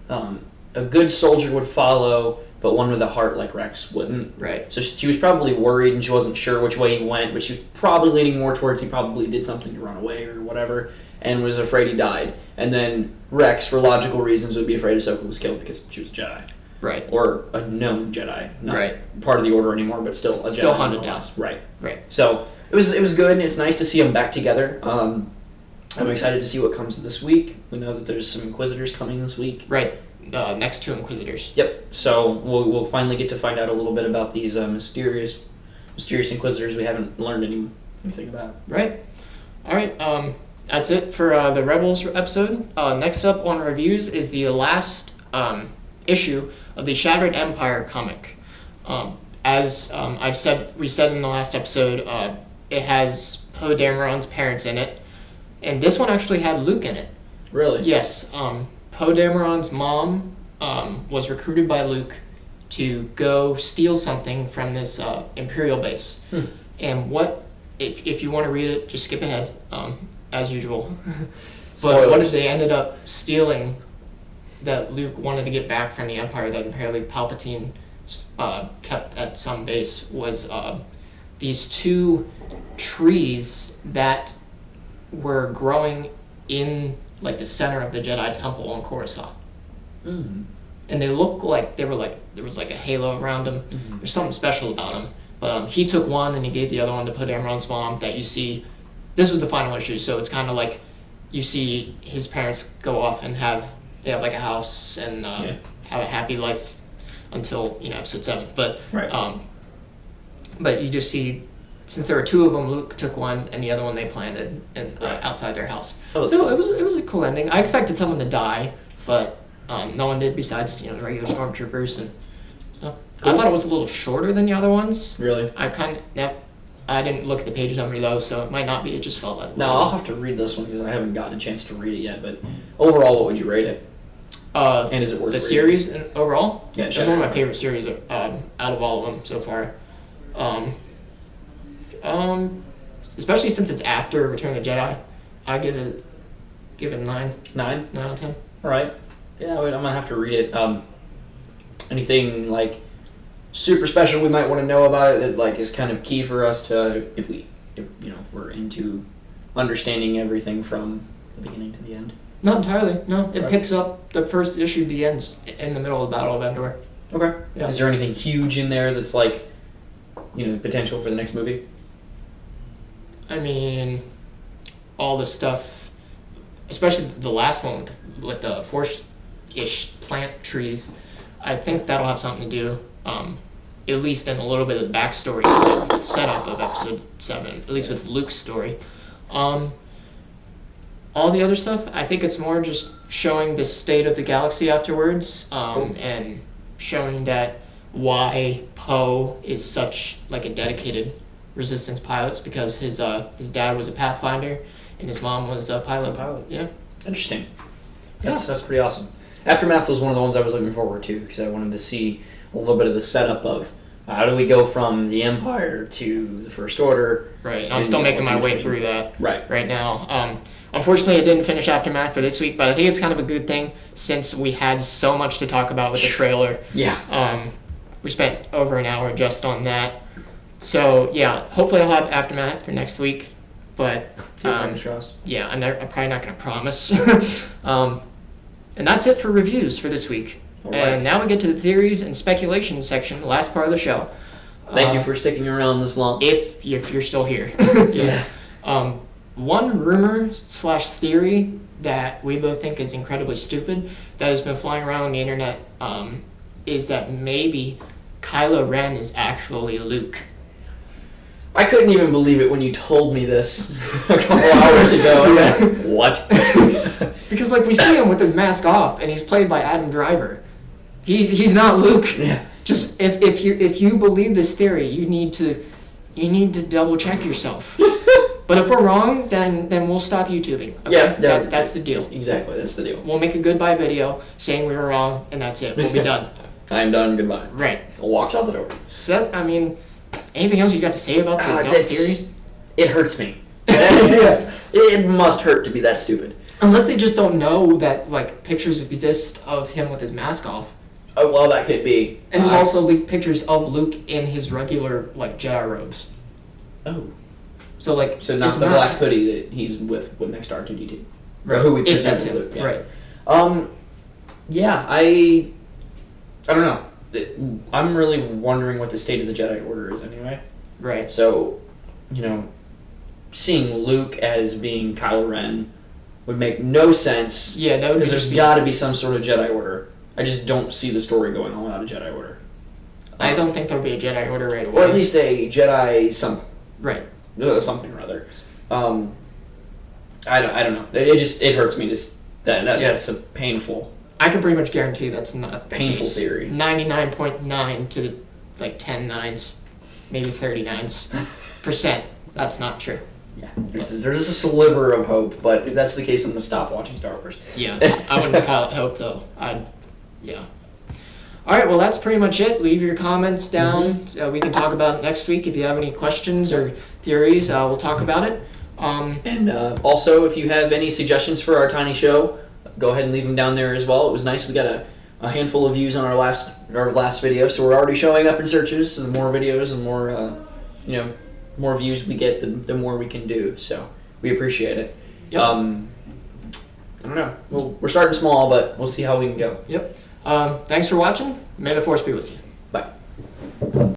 A good soldier would follow, but one with a heart like Rex wouldn't. Right. So she was probably worried, and she wasn't sure which way he went, but she was probably leaning more towards he probably did something to run away or whatever, and was afraid he died. And then Rex, for logical reasons, would be afraid Ahsoka was killed because she was a Jedi. Right. Or a known Jedi. Not right. part of the Order anymore, but still a Jedi. Still hunted down. Right. Right. So it was good, and it's nice to see them back together. I'm excited to see what comes this week. We know that there's some Inquisitors coming this week. Right. Next 2 Inquisitors. Yep. So we'll finally get to find out a little bit about these mysterious Inquisitors we haven't learned anything about. Right. All right. That's it for the Rebels episode. Next up on reviews is the last issue of the Shattered Empire comic. As we said in the last episode, it has Poe Dameron's parents in it, and this one actually had Luke in it. Really? Yes. Poe Dameron's mom was recruited by Luke to go steal something from this Imperial base. And if you want to read it, just skip ahead, as usual. But what if they ended up stealing that Luke wanted to get back from the Empire that apparently Palpatine kept at some base was these 2 trees that were growing in like the center of the Jedi Temple on Coruscant. Mm-hmm. And they look like there was like a halo around them. Mm-hmm. There's something special about them. But he took one and he gave the other one to Poe Dameron's mom that you see. This was the final issue, so it's kind of like you see his parents go off and they have like a house and have a happy life until episode 7. But but you just see, since there were 2 of them, Luke took one and the other one they planted outside their house. So cool. It was a cool ending. I expected someone to die, but no one did besides the regular stormtroopers. And so cool. I thought it was a little shorter than the other ones. Really? I didn't look at the page number though, so it might not be. It just felt like. No, I'll have to read this one because I haven't gotten a chance to read it yet. But overall, what would you rate it? And is it worth the reading? series and overall? Yeah, it's one of my favorite series out of all of them so far. Especially since it's after Return of the Jedi, I give it a 9. 9? 9 out of 10. All right. Yeah, I'm gonna have to read it. Anything like super special we might want to know about it that like is kind of key for us to if we're into understanding everything from the beginning to the end. Not entirely. No, it picks up the first issue begins in the middle of the Battle of Endor. Okay. Yeah. Is there anything huge in there that's like potential for the next movie? I mean, all the stuff, especially the last one with the Force-ish plant trees, I think that'll have something to do, at least in a little bit of the backstory that was the setup of Episode 7, at least with Luke's story. All the other stuff, I think it's more just showing the state of the galaxy afterwards, Cool. and showing that why Poe is such like a dedicated Resistance pilot, because his dad was a Pathfinder and his mom was a pilot. Yeah. Interesting. That's pretty awesome. Aftermath was one of the ones I was looking forward to because I wanted to see a little bit of the setup of How do we go from the Empire to the First Order? Right. I'm still making my way through that right now. Unfortunately, I didn't finish Aftermath for this week, but I think it's kind of a good thing since we had so much to talk about with the trailer. Yeah. We spent over an hour just on that. So, yeah, hopefully I'll have Aftermath for next week. But, yeah, I'm probably not going to promise. And that's it for reviews for this week. Right. And now we get to the theories and speculation section, the last part of the show. Thank you for sticking around this long. If you're still here. Yeah. One rumor / theory that we both think is incredibly stupid that has been flying around on the internet is that maybe Kylo Ren is actually Luke. I couldn't even believe it when you told me this a couple hours ago. Yeah. What? Because like we see him with his mask off and he's played by Adam Driver. He's not Luke. Yeah. Just if you believe this theory, you need to double check yourself. But if we're wrong, then we'll stop YouTubing. Okay? Yeah, that's the deal. Exactly, that's the deal. We'll make a goodbye video saying we were wrong, and that's it. We'll be done. I'm done. Goodbye. Right. Walks out the door. So anything else you got to say about the dumb theory? It hurts me. Yeah. It must hurt to be that stupid. Unless they just don't know that like pictures exist of him with his mask off. Oh well, that could be. And there's also leaked pictures of Luke in his regular like Jedi robes. Oh. So not the black hoodie that he's with next to R2-D2. Right. Who we If present that's as him. Luke. Yeah. Right. Yeah, I don't know. I'm really wondering what the state of the Jedi Order is anyway. Right. So, seeing Luke as being Kylo Ren would make no sense. Yeah, that would because just there's be... got to be some sort of Jedi Order. I just don't see the story going on without a Jedi Order. I don't think there'll be a Jedi Order right away. Or at least a Jedi something. Right. Something or other. I don't know. It hurts me that's a painful. I can pretty much guarantee that's not the painful case. theory. 99.9 to like 10 nines, maybe 39%. That's not true. Yeah, there's a sliver of hope, but if that's the case, I'm gonna stop watching Star Wars. Yeah, I wouldn't call it hope though. Yeah. All right, well that's pretty much it. Leave your comments down. We can talk about it next week. If you have any questions or theories, we'll talk about it. And also, if you have any suggestions for our tiny show, go ahead and leave them down there as well. It was nice. We got a handful of views on our last video, so we're already showing up in searches. So the more videos and more views we get, the more we can do. So we appreciate it. Yep. I don't know. We're starting small, but we'll see how we can go. Yep. Thanks for watching. May the Force be with you. Bye.